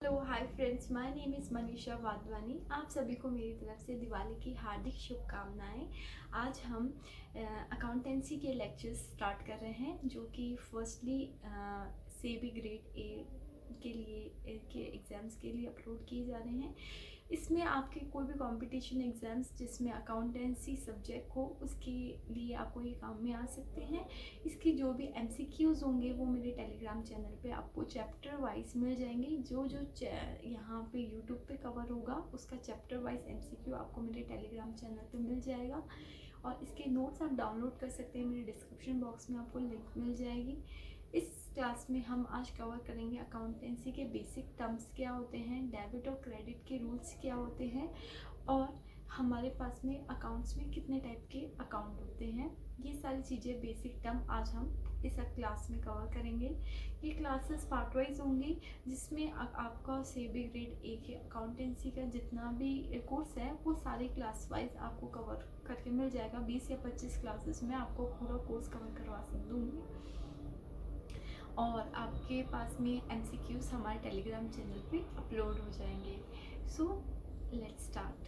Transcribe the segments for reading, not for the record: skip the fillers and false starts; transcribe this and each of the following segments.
Hello hi friends, my name is Manisha Wadhwani. आप सभी को मेरी तरफ से दिवाली की हार्दिक शुभकामनाएं। आज हम अकाउंटेंसी के लेक्चर्स स्टार्ट कर रहे हैं, जो कि फर्स्टली सेबी ग्रेड ए के लिए के एग्ज़ाम्स के लिए अपलोड किए जा रहे हैं। इसमें आपके कोई भी कंपटीशन एग्ज़ाम्स जिसमें अकाउंटेंसी सब्जेक्ट हो, उसके लिए आपको ये काम में आ सकते हैं। इसकी जो भी एमसीक्यूज़ होंगे वो मेरे टेलीग्राम चैनल पे आपको चैप्टर वाइज मिल जाएंगे। जो यहाँ पे यूट्यूब पे कवर होगा उसका चैप्टर वाइज एमसीक्यू आपको मेरे टेलीग्राम चैनल पे मिल जाएगा, और इसके नोट्स आप डाउनलोड कर सकते हैं। मेरे डिस्क्रिप्शन बॉक्स में आपको लिंक मिल जाएगी। इस क्लास में हम आज कवर करेंगे अकाउंटेंसी के बेसिक टर्म्स क्या होते हैं, डेबिट और क्रेडिट के रूल्स क्या होते हैं, और हमारे पास में अकाउंट्स में कितने टाइप के अकाउंट होते हैं। ये सारी चीज़ें बेसिक टर्म आज हम इस क्लास में कवर करेंगे। ये क्लासेस पार्ट वाइज होंगी, जिसमें आपका सेबी ग्रेड ए के अकाउंटेंसी का जितना भी कोर्स है वो सारे क्लास वाइज आपको कवर करके मिल जाएगा। 20 या 25 क्लासेस में आपको पूरा कोर्स कवर करवा दूँगी, और आपके पास में एमसीक्यूज़ हमारे टेलीग्राम चैनल पे अपलोड हो जाएंगे। So let's start.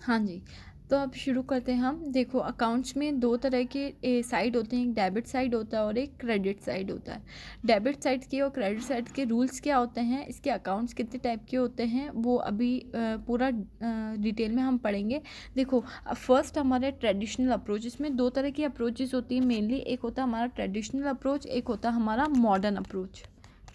हाँ जी। तो अब शुरू करते हैं हम। देखो, अकाउंट्स में दो तरह के साइड होते हैं, एक डेबिट साइड होता है और एक क्रेडिट साइड होता है। डेबिट साइड के और क्रेडिट साइड के रूल्स क्या होते हैं, इसके अकाउंट्स कितने टाइप के होते हैं, वो अभी पूरा डिटेल में हम पढ़ेंगे। देखो, फर्स्ट हमारे ट्रेडिशनल अप्रोच। इसमें दो तरह की अप्रोचेस होती है मेनली। एक होता है हमारा ट्रेडिशनल अप्रोच, एक होता है हमारा मॉडर्न अप्रोच।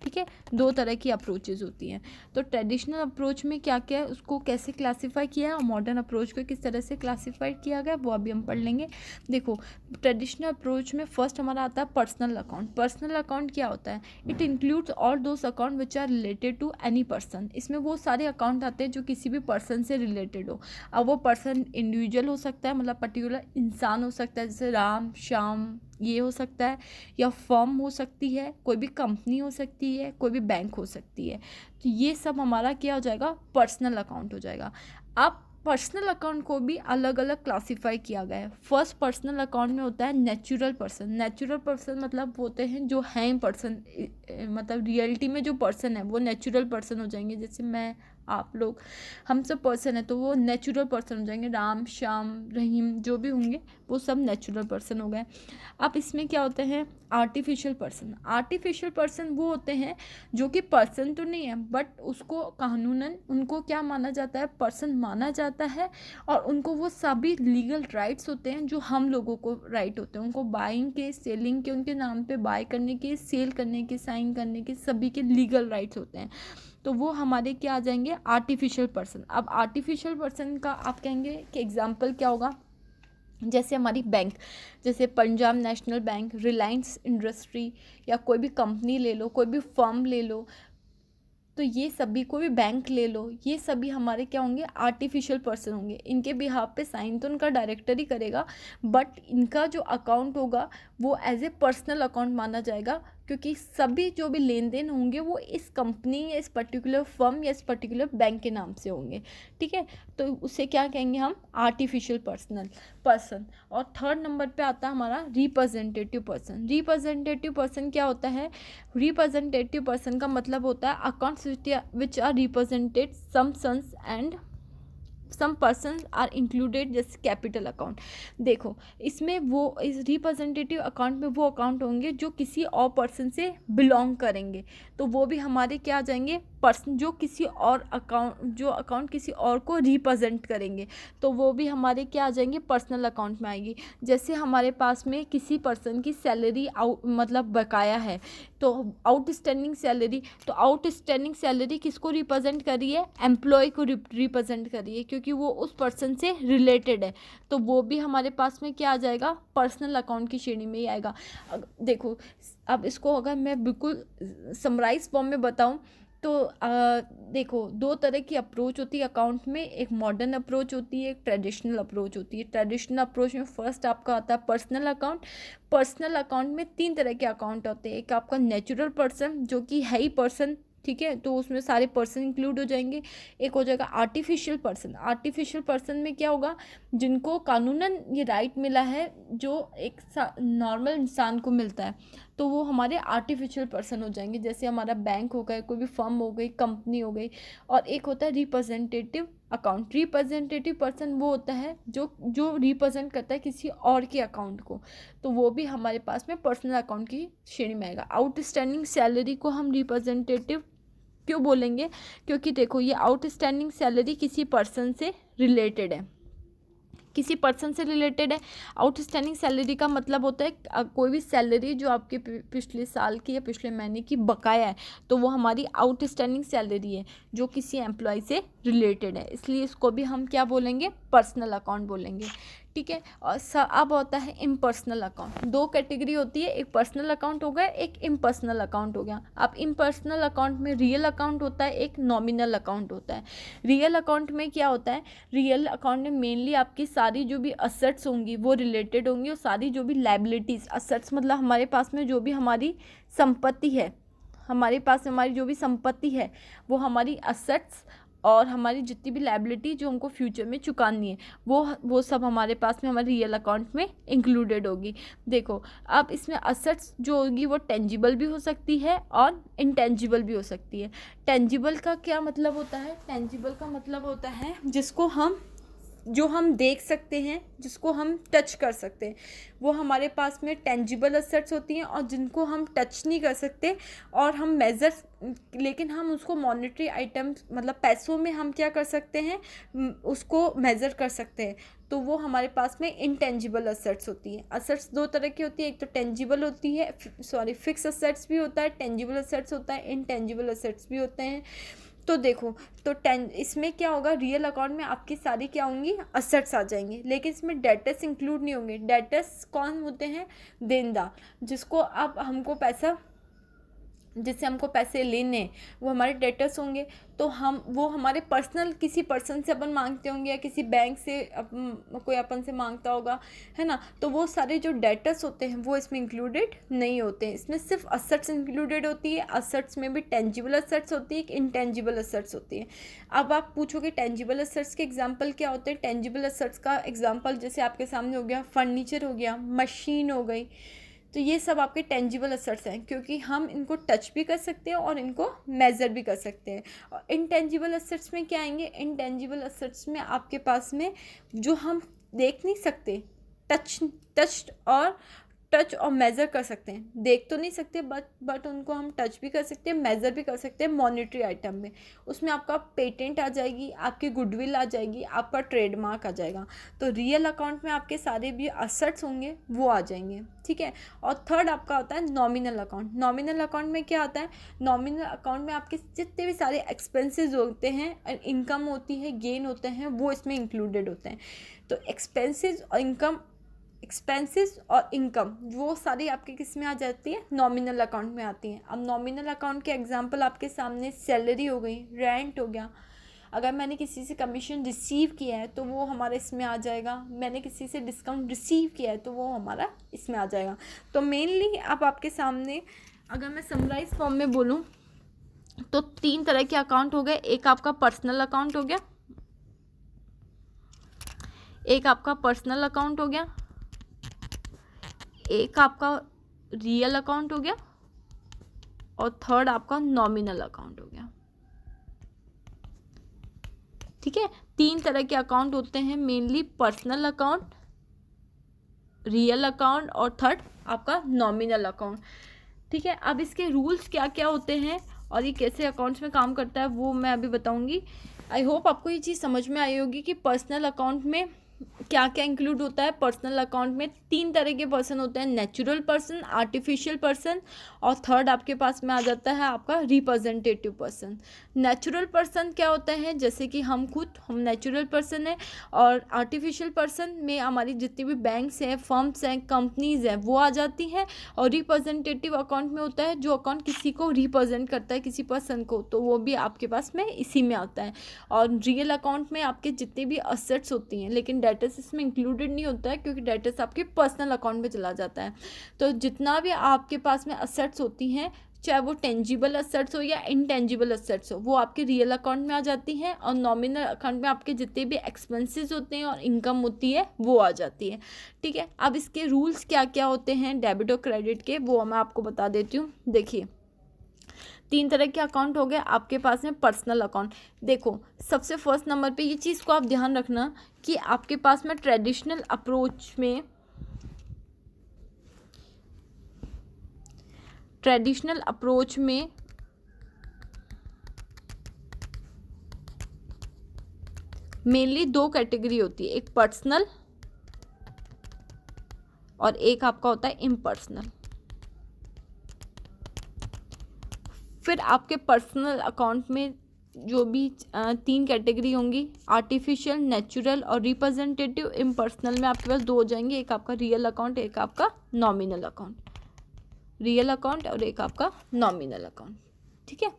ठीक है, दो तरह की अप्रोचेज़ होती हैं। तो ट्रेडिशनल अप्रोच में क्या क्या है, उसको कैसे क्लासीफाई किया है, और मॉडर्न अप्रोच को किस तरह से क्लासीफाई किया गया, वो अभी हम पढ़ लेंगे। देखो, ट्रेडिशनल अप्रोच में फर्स्ट हमारा आता है पर्सनल अकाउंट। पर्सनल अकाउंट क्या होता है, it includes all those account which are related to any person. इसमें वो सारे अकाउंट आते हैं जो किसी भी पर्सन से रिलेटेड हो। अब वो पर्सन इंडिविजुअल हो सकता है, मतलब पर्टिकुलर इंसान हो सकता है, जैसे राम श्याम, ये हो सकता है, या फर्म हो सकती है, कोई भी कंपनी हो सकती है, कोई भी बैंक हो सकती है। तो ये सब हमारा क्या हो जाएगा, पर्सनल अकाउंट हो जाएगा। अब पर्सनल अकाउंट को भी अलग अलग क्लासीफाई किया गया है। फर्स्ट पर्सनल अकाउंट में होता है नेचुरल पर्सन। नेचुरल पर्सन मतलब होते हैं जो हैं पर्सन, मतलब रियलिटी में जो पर्सन है वो नेचुरल पर्सन हो जाएंगे। जैसे मैं, आप लोग, हम सब पर्सन है, तो वो नेचुरल पर्सन हो जाएंगे। राम श्याम रहीम जो भी होंगे वो सब नेचुरल पर्सन हो गए। अब इसमें क्या होते हैं, आर्टिफिशियल पर्सन। आर्टिफिशियल पर्सन वो होते हैं जो कि पर्सन तो नहीं है, बट उसको कानूनन उनको क्या माना जाता है, पर्सन माना जाता है, और उनको वो सभी लीगल राइट्स होते हैं जो हम लोगों को राइट होते हैं। उनको बाइंग के, सेलिंग के, उनके नाम पे बाय करने के, सेल करने के, साइन करने के, सभी के लीगल राइट्स होते हैं। तो वो हमारे क्या आ जाएंगे, आर्टिफिशियल पर्सन। अब आर्टिफिशियल पर्सन का आप कहेंगे कि एग्जाम्पल क्या होगा, जैसे हमारी बैंक, जैसे Punjab national bank, Reliance industry, या कोई भी कंपनी ले लो, कोई भी फर्म ले लो, तो ये सभी, कोई भी बैंक ले लो, ये सभी हमारे क्या होंगे, आर्टिफिशियल पर्सन होंगे। इनके बिहाफ पे साइन तो उनका डायरेक्टर ही करेगा, बट इनका जो अकाउंट होगा वो एज ए पर्सनल अकाउंट माना जाएगा, क्योंकि सभी जो भी लेन देन होंगे वो इस कंपनी या इस पर्टिकुलर फर्म या इस पर्टिकुलर बैंक के नाम से होंगे। ठीक है, तो उसे क्या कहेंगे हम, आर्टिफिशियल पर्सन। और थर्ड नंबर पे आता है हमारा रिप्रेजेंटेटिव पर्सन। रिप्रेजेंटेटिव पर्सन क्या होता है, रिप्रेजेंटेटिव पर्सन का मतलब होता है accounts which are represented some sons and some person are included, जैसे कैपिटल अकाउंट। देखो, इसमें वो, इस रिप्रेजेंटेटिव अकाउंट में वो अकाउंट होंगे जो किसी और पर्सन से बिलोंग करेंगे, तो वो भी हमारे क्या आ जाएंगे, पर्सन जो किसी और अकाउंट, जो अकाउंट किसी और को रिप्रेजेंट करेंगे, तो वो भी हमारे क्या आ जाएंगे, पर्सनल अकाउंट में आएगी। जैसे हमारे पास में किसी पर्सन की सैलरी आउट, मतलब बकाया है, तो आउटस्टैंडिंग सैलरी, तो आउटस्टैंडिंग सैलरी किसको रिप्रेजेंट कर रही है, एम्प्लॉय को रिप्रेजेंट कर रही है, क्योंकि वो उस पर्सन से रिलेटेड है, तो वो भी हमारे पास में क्या आ जाएगा, पर्सनल अकाउंट की श्रेणी में ही आएगा। देखो, अब इसको अगर मैं बिल्कुल समराइज फॉर्म में बताऊं, तो देखो, दो तरह की अप्रोच होती है अकाउंट में। एक मॉडर्न अप्रोच होती है, एक ट्रेडिशनल अप्रोच होती है। ट्रेडिशनल अप्रोच में फर्स्ट आपका आता है पर्सनल अकाउंट। पर्सनल अकाउंट में तीन तरह के अकाउंट होते हैं। एक आपका नेचुरल पर्सन, जो कि है ही पर्सन, ठीक है, तो उसमें सारे पर्सन इंक्लूड हो जाएंगे। एक हो जाएगा आर्टिफिशियल पर्सन। आर्टिफिशियल पर्सन में क्या होगा, जिनको कानूनन ये राइट मिला है जो एक नॉर्मल इंसान को मिलता है, तो वो हमारे आर्टिफिशियल पर्सन हो जाएंगे। जैसे हमारा बैंक हो गया, कोई भी फर्म हो गई, कंपनी हो गई। और एक होता है रिप्रेजेंटेटिव अकाउंट। रिप्रेजेंटेटिव पर्सन वो होता है जो रिप्रेजेंट करता है किसी और के अकाउंट को, तो वो भी हमारे पास में पर्सनल अकाउंट की श्रेणी में आएगा। आउटस्टैंडिंग सैलरी को हम रिप्रेजेंटेटिव क्यों बोलेंगे, क्योंकि देखो ये आउटस्टैंडिंग सैलरी किसी पर्सन से रिलेटेड है, किसी पर्सन से रिलेटेड है। आउटस्टैंडिंग सैलरी का मतलब होता है कोई भी सैलरी जो आपके पिछले साल की या पिछले महीने की बकाया है, तो वो हमारी आउटस्टैंडिंग सैलरी है जो किसी एम्प्लॉय से रिलेटेड है, इसलिए इसको भी हम क्या बोलेंगे, पर्सनल अकाउंट बोलेंगे। ठीक है, और अब होता है इम्पर्सनल अकाउंट। दो कैटेगरी होती है, एक पर्सनल अकाउंट हो गया, एक इम्पर्सनल अकाउंट हो गया। अब इम्पर्सनल अकाउंट में रियल अकाउंट होता है, एक नॉमिनल अकाउंट होता है। रियल अकाउंट में क्या होता है, रियल अकाउंट में मेनली आपकी सारी जो भी असेट्स होंगी वो रिलेटेड होंगी, और सारी जो भी लायबिलिटीज़, असेट्स मतलब हमारे पास में जो भी हमारी संपत्ति है, हमारे पास हमारी जो भी संपत्ति है वो हमारी असेट्स, और हमारी जितनी भी लायबिलिटी जो हमको फ्यूचर में चुकानी है वो सब हमारे पास में हमारे रियल अकाउंट में इंक्लूडेड होगी। देखो अब इसमें असेट्स जो होगी वो टेंजिबल भी हो सकती है और इंटेंजिबल भी हो सकती है। टेंजिबल का क्या मतलब होता है, टेंजिबल का मतलब होता है जो हम देख सकते हैं, जिसको हम टच कर सकते हैं, वो हमारे पास में टेंजिबल असेट्स होती हैं। और जिनको हम टच नहीं कर सकते और हम मेज़र, लेकिन हम उसको मॉनेटरी आइटम्स मतलब पैसों में हम क्या कर सकते हैं, उसको मेज़र कर सकते हैं, तो वो हमारे पास में इंटेंजिबल असेट्स होती हैं। असेट्स दो तरह की होती है, एक तो टेंजिबल होती है, फिक्स असेट्स भी होता है, टेंजिबल असेट्स होता है, इनटेंजिबल असेट्स भी होते हैं। तो देखो तो इसमें क्या होगा, रियल अकाउंट में आपकी सारी क्या होंगी, असेट्स आ जाएंगी, लेकिन इसमें डेटर्स इंक्लूड नहीं होंगे। डेटर्स कौन होते हैं, देनदार, जिसको अब हमको पैसा, जिससे हमको पैसे लेने, वो हमारे डेटर्स होंगे। तो वो हमारे पर्सनल किसी पर्सन से अपन मांगते होंगे, या किसी बैंक से कोई अपन से मांगता होगा, है ना। तो वो सारे जो डेटर्स होते हैं वो इसमें इंक्लूडेड नहीं होते हैं, इसमें सिर्फ असेट्स इंक्लूडेड होती है। असेट्स में भी टेंजिबल असेट्स होती है, एक इंटेंजिबल असेट्स होती है। अब आप पूछोगे टेंजिबल असेट्स के एग्जाम्पल क्या होते हैं। टेंजिबल असेट्स का एग्जाम्पल जैसे आपके सामने हो गया, फर्नीचर हो गया, मशीन हो गई, तो ये सब आपके टेंजिबल असेट्स हैं, क्योंकि हम इनको टच भी कर सकते हैं और इनको मेज़र भी कर सकते हैं। और इनटेंजिबल असेट्स में क्या आएंगे, इनटेंजिबल असेट्स में आपके पास में जो हम देख नहीं सकते, टच और मेज़र कर सकते हैं। देख तो नहीं सकते बट उनको हम टच भी कर सकते हैं, मेज़र भी कर सकते हैं मॉनेटरी आइटम में। उसमें आपका पेटेंट आ जाएगी, आपकी गुडविल आ जाएगी, आपका ट्रेडमार्क आ जाएगा। तो रियल अकाउंट में आपके सारे भी असेट्स होंगे वो आ जाएंगे, ठीक है। और थर्ड आपका होता है नॉमिनल अकाउंट। नॉमिनल अकाउंट में क्या आता है, नॉमिनल अकाउंट में आपके जितने भी सारे एक्सपेंसेस होते हैं, इनकम होती है, गेन होते हैं, वो इसमें इंक्लूडेड होते हैं। तो एक्सपेंसेस और इनकम वो सारी आपके किस में आ जाती है, नॉमिनल अकाउंट में आती हैं। अब नॉमिनल अकाउंट के एग्जांपल आपके सामने सैलरी हो गई, रेंट हो गया। अगर मैंने किसी से कमीशन रिसीव किया है तो वो हमारा इसमें आ जाएगा, मैंने किसी से डिस्काउंट रिसीव किया है तो वो हमारा इसमें आ जाएगा। तो मेनली अब आपके सामने अगर मैं समराइज फॉर्म में बोलूँ तो 3 तरह के अकाउंट हो गए। एक आपका पर्सनल अकाउंट हो गया, एक आपका पर्सनल अकाउंट हो गया, एक आपका रियल अकाउंट हो गया, और थर्ड आपका नॉमिनल अकाउंट हो गया। ठीक है, 3 तरह के अकाउंट होते हैं mainly, personal account, real account और थर्ड आपका नॉमिनल अकाउंट। ठीक है, अब इसके रूल्स क्या क्या होते हैं और ये कैसे अकाउंट्स में काम करता है वो मैं अभी बताऊंगी। आई होप आपको ये चीज़ समझ में आई होगी कि पर्सनल अकाउंट में क्या क्या इंक्लूड होता है। पर्सनल अकाउंट में 3 तरह के पर्सन होते हैं, नेचुरल पर्सन, आर्टिफिशियल पर्सन, और थर्ड आपके पास में आ जाता है आपका रिप्रेजेंटेटिव पर्सन। नेचुरल पर्सन क्या होता है, जैसे कि हम नेचुरल पर्सन है, और आर्टिफिशियल पर्सन में हमारी जितनी भी बैंक्स हैं, फर्म्स हैं, कंपनीज हैं वो आ जाती हैं। और रिप्रेजेंटेटिव अकाउंट में होता है जो अकाउंट किसी को रिप्रेजेंट करता है, किसी पर्सन को, तो वो भी आपके पास में इसी में आता है। और रियल अकाउंट में आपके जितने भी असेट्स होती हैं, लेकिन डेटर्स इसमें इंक्लूडेड नहीं होता है क्योंकि डेटर्स आपके पर्सनल अकाउंट में चला जाता है। तो जितना भी आपके पास में असेट्स होती हैं चाहे वो टेंजिबल असेट्स हो या इनटेंजिबल असेट्स हो, वो आपके रियल अकाउंट में आ जाती हैं, और नॉमिनल अकाउंट में आपके जितने भी एक्सपेंसेस होते हैं और इनकम होती है वो आ जाती है। ठीक है, अब इसके रूल्स क्या क्या होते हैं डेबिट और क्रेडिट के, वो मैं आपको बता देती हूँ। देखिए, 3 तरह के अकाउंट हो गए आपके पास में। पर्सनल अकाउंट, देखो सबसे फर्स्ट नंबर पे ये चीज़ को आप ध्यान रखना कि आपके पास में ट्रेडिशनल अप्रोच में मेनली 2 कैटेगरी होती है, एक पर्सनल और एक आपका होता है इम्पर्सनल। फिर आपके पर्सनल अकाउंट में जो भी 3 कैटेगरी होंगी, आर्टिफिशियल, नेचुरल और रिप्रेजेंटेटिव। इम्पर्सनल में आपके पास 2 हो जाएंगे, एक आपका रियल अकाउंट, एक आपका नॉमिनल अकाउंट। रियल अकाउंट और एक आपका नॉमिनल अकाउंट। ठीक है,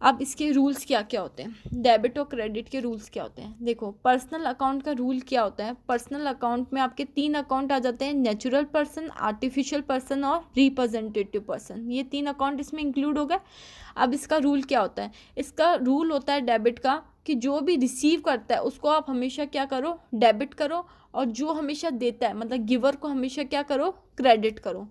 अब इसके रूल्स क्या क्या होते हैं, डेबिट और क्रेडिट के रूल्स क्या होते हैं। देखो, पर्सनल अकाउंट का रूल क्या होता है, पर्सनल अकाउंट में आपके 3 अकाउंट आ जाते हैं, नेचुरल पर्सन, आर्टिफिशियल पर्सन और रिप्रेजेंटेटिव पर्सन। ये 3 अकाउंट इसमें इंक्लूड हो गए। अब इसका रूल क्या होता है, इसका रूल होता है डेबिट का कि जो भी रिसीव करता है उसको आप हमेशा क्या करो, डेबिट करो, और जो हमेशा देता है मतलब गिवर को हमेशा क्या करो, क्रेडिट करो।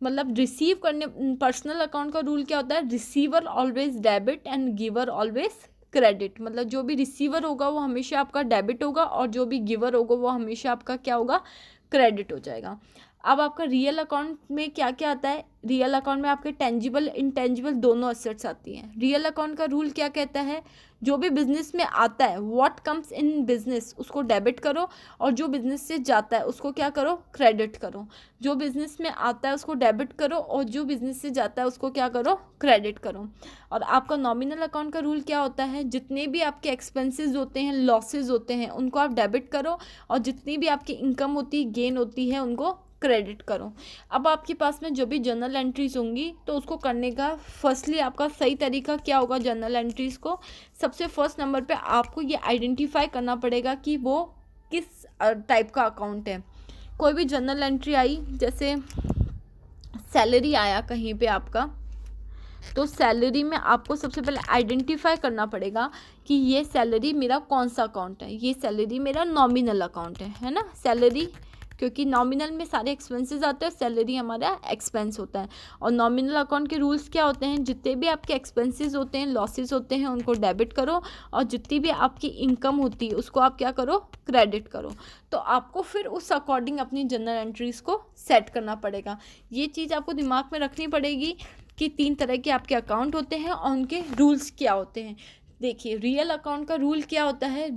मतलब रिसीव करने, पर्सनल अकाउंट का रूल क्या होता है, receiver always debit and giver always credit. मतलब जो भी रिसीवर होगा वो हमेशा आपका डेबिट होगा, और जो भी गिवर होगा वो हमेशा आपका क्या होगा, क्रेडिट हो जाएगा। अब आपका रियल अकाउंट में क्या क्या आता है, रियल अकाउंट में आपके टेंजिबल इंटेंजिबल दोनों असेट्स आती हैं। रियल अकाउंट का रूल क्या कहता है, जो भी बिजनेस में आता है, व्हाट कम्स इन बिजनेस, उसको डेबिट करो, और जो बिजनेस से जाता है उसको क्या करो, क्रेडिट करो। जो बिजनेस में आता है उसको डेबिट करो, और जो बिजनेस से जाता है उसको क्या करो, क्रेडिट करो। और आपका नॉमिनल अकाउंट का रूल क्या होता है, जितने भी आपके एक्सपेंसेस होते हैं, लॉसेज होते हैं, उनको आप डेबिट करो, और जितनी भी आपकी इनकम होती है, गेन होती है, उनको क्रेडिट करो। अब आपके पास में जो भी जर्नल एंट्रीज होंगी तो उसको करने का फर्स्टली आपका सही तरीका क्या होगा, जर्नल एंट्रीज को सबसे फर्स्ट नंबर पे आपको ये आइडेंटिफाई करना पड़ेगा कि वो किस टाइप का अकाउंट है। कोई भी जर्नल एंट्री आई, जैसे सैलरी आया कहीं पे आपका, तो सैलरी में आपको सबसे पहले आइडेंटिफाई करना पड़ेगा कि ये सैलरी मेरा कौन सा अकाउंट है। ये सैलरी मेरा नॉमिनल अकाउंट है ना, सैलरी, क्योंकि नॉमिनल में सारे एक्सपेंसेस आते हैं, सैलरी हमारा एक्सपेंस होता है। और नॉमिनल अकाउंट के रूल्स क्या होते हैं, जितने भी आपके एक्सपेंसेस होते हैं, लॉसेस होते हैं, उनको डेबिट करो, और जितनी भी आपकी इनकम होती है उसको आप क्या करो, क्रेडिट करो। तो आपको फिर उस अकॉर्डिंग अपनी जर्नल एंट्रीज़ को सेट करना पड़ेगा। ये चीज़ आपको दिमाग में रखनी पड़ेगी कि 3 तरह के आपके अकाउंट होते हैं और उनके रूल्स क्या होते हैं। देखिए, रियल अकाउंट का रूल क्या होता है,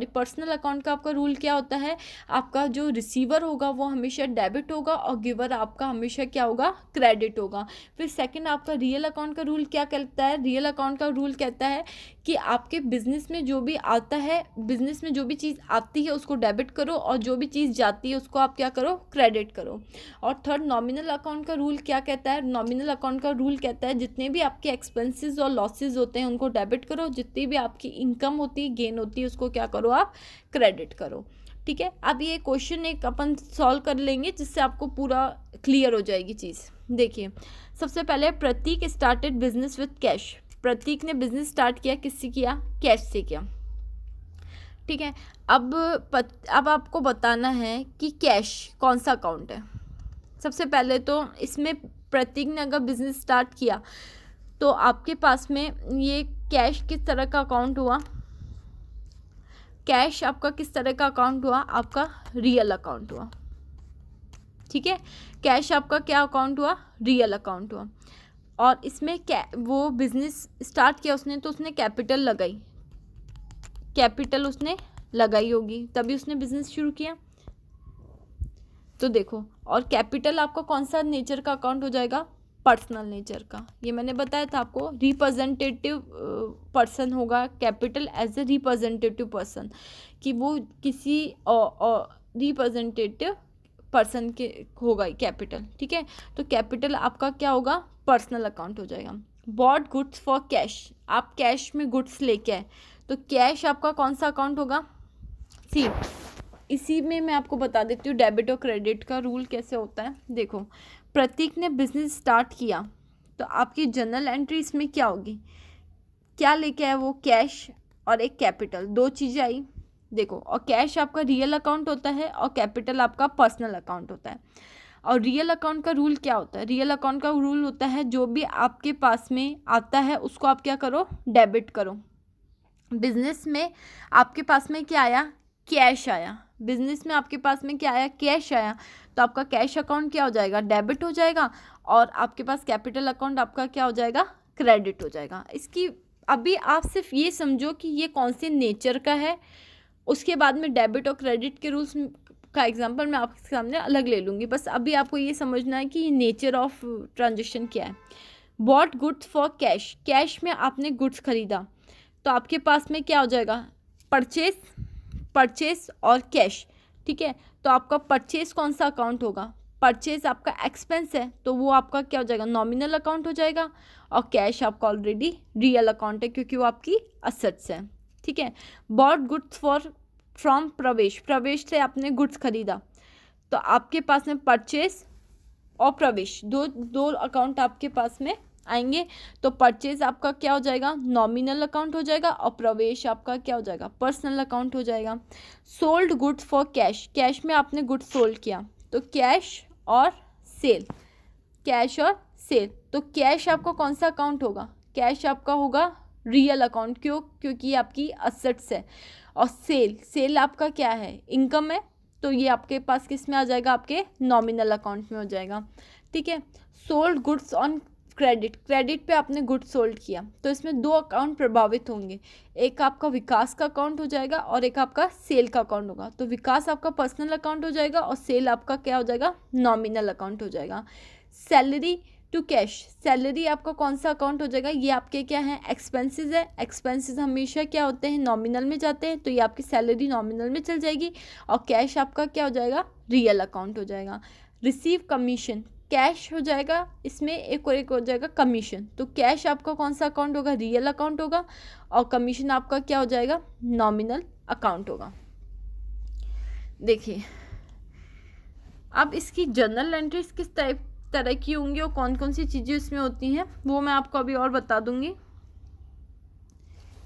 पर्सनल अकाउंट का आपका रूल क्या होता है, आपका जो रिसीवर होगा वो हमेशा डेबिट होगा, और गिवर आपका हमेशा क्या होगा, क्रेडिट होगा। फिर सेकंड आपका रियल अकाउंट का रूल क्या कहता है, रियल अकाउंट का रूल कहता है कि आपके बिजनेस में जो भी आता है, बिजनेस में जो भी चीज़ आती है उसको डेबिट करो, और जो भी चीज़ जाती है उसको आप क्या करो, क्रेडिट करो। और थर्ड नॉमिनल अकाउंट का रूल क्या कहता है, नॉमिनल अकाउंट का रूल कहता है जितने भी आपके एक्सपेंसेस और लॉसेज होते हैं उनको डेबिट करो, जितनी भी आपकी इनकम होती है, गेन होती है, उसको क्या करो, आप क्रेडिट करो। ठीक है, अब ये क्वेश्चन एक अपन सॉल्व कर लेंगे जिससे आपको पूरा क्लियर हो जाएगी चीज़। देखिए, सबसे पहले प्रतीक स्टार्टेड बिजनेस विथ कैश। प्रतीक ने बिजनेस स्टार्ट किया, किससे किया, कैश से किया। ठीक है, अब आपको बताना है कि कैश कौन सा अकाउंट है। सबसे पहले तो इसमें प्रतीक ने अगर बिजनेस स्टार्ट किया तो आपके पास में ये कैश किस तरह का अकाउंट हुआ, कैश आपका किस तरह का अकाउंट हुआ, आपका रियल अकाउंट हुआ। ठीक है, कैश आपका क्या अकाउंट हुआ, रियल अकाउंट हुआ। और इसमें वो बिजनेस स्टार्ट किया उसने, तो उसने कैपिटल लगाई, कैपिटल उसने लगाई होगी तभी उसने बिजनेस शुरू किया। तो देखो, और कैपिटल आपका कौन सा नेचर का अकाउंट हो जाएगा, पर्सनल नेचर का। ये मैंने बताया था आपको, रिप्रेजेंटेटिव पर्सन होगा capital as a representative person, कि वो किसी रिप्रेजेंटेटिव पर्सन के होगा कैपिटल। ठीक है, तो कैपिटल आपका क्या होगा, पर्सनल अकाउंट हो जाएगा। बॉट गुड्स फॉर कैश, आप कैश में गुड्स लेके आए, तो कैश आपका कौन सा अकाउंट होगा, सी इसी में मैं आपको बता देती हूँ डेबिट और क्रेडिट का रूल कैसे होता है। देखो, प्रतीक ने बिजनेस स्टार्ट किया, तो आपकी जर्नल एंट्री इसमें क्या होगी, क्या लेके आया वो, कैश और एक कैपिटल, दो चीज़ें आई। देखो, और कैश आपका रियल अकाउंट होता है और कैपिटल आपका पर्सनल अकाउंट होता है। और रियल अकाउंट का रूल क्या होता है, रियल अकाउंट का रूल होता है जो भी आपके पास में आता है उसको आप क्या करो, डेबिट करो। बिजनेस में आपके पास में क्या आया, कैश आया। बिजनेस में आपके पास में क्या आया, कैश आया, तो आपका कैश अकाउंट क्या हो जाएगा, डेबिट हो जाएगा। और आपके पास कैपिटल अकाउंट आपका क्या हो जाएगा, क्रेडिट हो जाएगा। इसकी अभी आप सिर्फ ये समझो कि ये कौन से नेचर का है, उसके बाद में डेबिट और क्रेडिट के रूल्स का एग्जांपल मैं आपके सामने अलग ले लूँगी। बस अभी आपको ये समझना है कि ये नेचर ऑफ ट्रांजेक्शन क्या है। Bought goods for cash, cash में आपने गुड्स खरीदा, तो आपके पास में क्या हो जाएगा, परचेस और कैश। ठीक है, तो आपका परचेस कौन सा अकाउंट होगा, परचेस आपका एक्सपेंस है, तो वो आपका क्या हो जाएगा, नॉमिनल अकाउंट हो जाएगा। और कैश आपका ऑलरेडी रियल अकाउंट है क्योंकि वो आपकी असेट्स है। ठीक है, बॉट गुड्स फ्रॉम प्रवेश, प्रवेश से आपने गुड्स खरीदा, तो आपके पास में परचेस और प्रवेश दो अकाउंट आपके पास में आएंगे। तो परचेज आपका क्या हो जाएगा, नॉमिनल अकाउंट हो जाएगा, और प्रवेश आपका क्या हो जाएगा, पर्सनल अकाउंट हो जाएगा। Sold goods for cash, cash में आपने गुड्स सोल्ड किया, तो कैश और सेल, कैश और सेल। तो कैश आपका कौन सा अकाउंट होगा, कैश आपका होगा रियल अकाउंट, क्यों, क्योंकि ये आपकी असेट्स है। और सेल आपका क्या है, इनकम है, तो ये आपके पास किस में आ जाएगा, आपके नॉमिनल अकाउंट में हो जाएगा। ठीक है, sold goods on credit, credit पे आपने गुड्स सोल्ड किया, तो इसमें दो अकाउंट प्रभावित होंगे, एक आपका विकास का अकाउंट हो जाएगा और एक आपका सेल का अकाउंट होगा। तो विकास आपका पर्सनल अकाउंट हो जाएगा और सेल आपका क्या हो जाएगा, नॉमिनल अकाउंट हो जाएगा। सैलरी टू कैश, सैलरी आपका कौन सा अकाउंट हो जाएगा, ये आपके क्या है, एक्सपेंसेस है। एक्सपेंसेस हमेशा क्या होते हैं, नॉमिनल में जाते हैं, तो ये आपकी सैलरी नॉमिनल में चल जाएगी। और कैश आपका क्या हो जाएगा, रियल अकाउंट हो जाएगा। रिसीव कमीशन, कैश हो जाएगा, इसमें एक हो जाएगा कमीशन, तो कैश आपका कौन सा अकाउंट होगा, रियल अकाउंट होगा, और कमीशन आपका क्या हो जाएगा, नॉमिनल अकाउंट होगा। देखिए, अब इसकी जर्नल एंट्रीज किस तरह की होंगी और कौन कौन सी चीज़ें इसमें होती हैं वो मैं आपको अभी और बता दूंगी।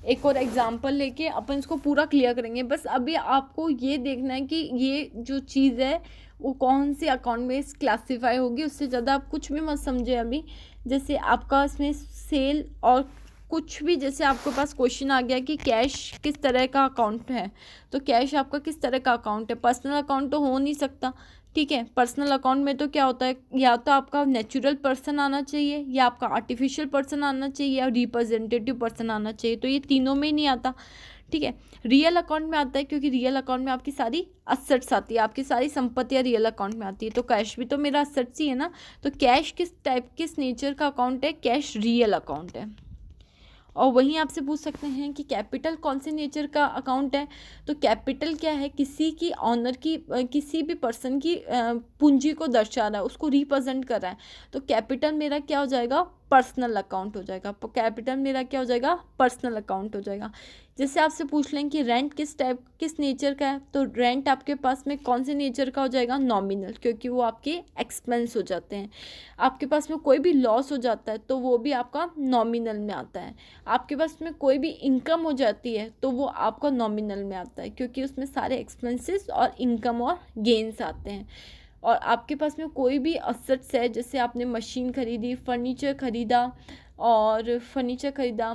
एक और एग्जांपल लेके अपन इसको पूरा क्लियर करेंगे। बस अभी आपको ये देखना है कि ये जो चीज़ है वो कौन से अकाउंट में क्लासीफाई होगी, उससे ज़्यादा आप कुछ भी मत समझे अभी। जैसे आपका इसमें सेल और कुछ भी, जैसे आपके पास क्वेश्चन आ गया कि कैश किस तरह का अकाउंट है, तो कैश आपका किस तरह का अकाउंट है, पर्सनल अकाउंट तो हो नहीं सकता। ठीक है, पर्सनल अकाउंट में तो क्या होता है, या तो आपका नेचुरल पर्सन आना चाहिए, या आपका आर्टिफिशियल पर्सन आना चाहिए, या रिप्रेजेंटेटिव पर्सन आना चाहिए, तो ये तीनों में ही नहीं आता। ठीक है, रियल अकाउंट में आता है क्योंकि रियल अकाउंट में आपकी सारी असेट्स आती है, आपकी सारी संपत्तियाँ रियल अकाउंट में आती है, तो कैश भी तो मेरा असेट्स ही है ना। तो कैश किस नेचर का अकाउंट है, कैश रियल अकाउंट है। और वहीं आपसे पूछ सकते हैं कि कैपिटल कौन से नेचर का अकाउंट है, तो कैपिटल क्या है, किसी की ऑनर की, किसी भी पर्सन की पूंजी को दर्शा रहा है, उसको रिप्रेजेंट कर रहा है, तो कैपिटल मेरा क्या हो जाएगा, पर्सनल अकाउंट हो जाएगा। तो कैपिटल मेरा क्या हो जाएगा, पर्सनल अकाउंट हो जाएगा। जैसे आपसे पूछ लें कि रेंट किस नेचर का है, तो रेंट आपके पास में कौन से नेचर का हो जाएगा, नॉमिनल, क्योंकि वो आपके एक्सपेंस हो जाते हैं। आपके पास में कोई भी लॉस हो जाता है तो वो भी आपका नॉमिनल में आता है। आपके पास में कोई भी इनकम हो जाती है तो वो आपका नॉमिनल में आता है, क्योंकि उसमें सारे एक्सपेंसेस और इनकम और गेन्स आते हैं। और आपके पास में कोई भी असेट्स है, जैसे आपने मशीन खरीदी, फर्नीचर खरीदा,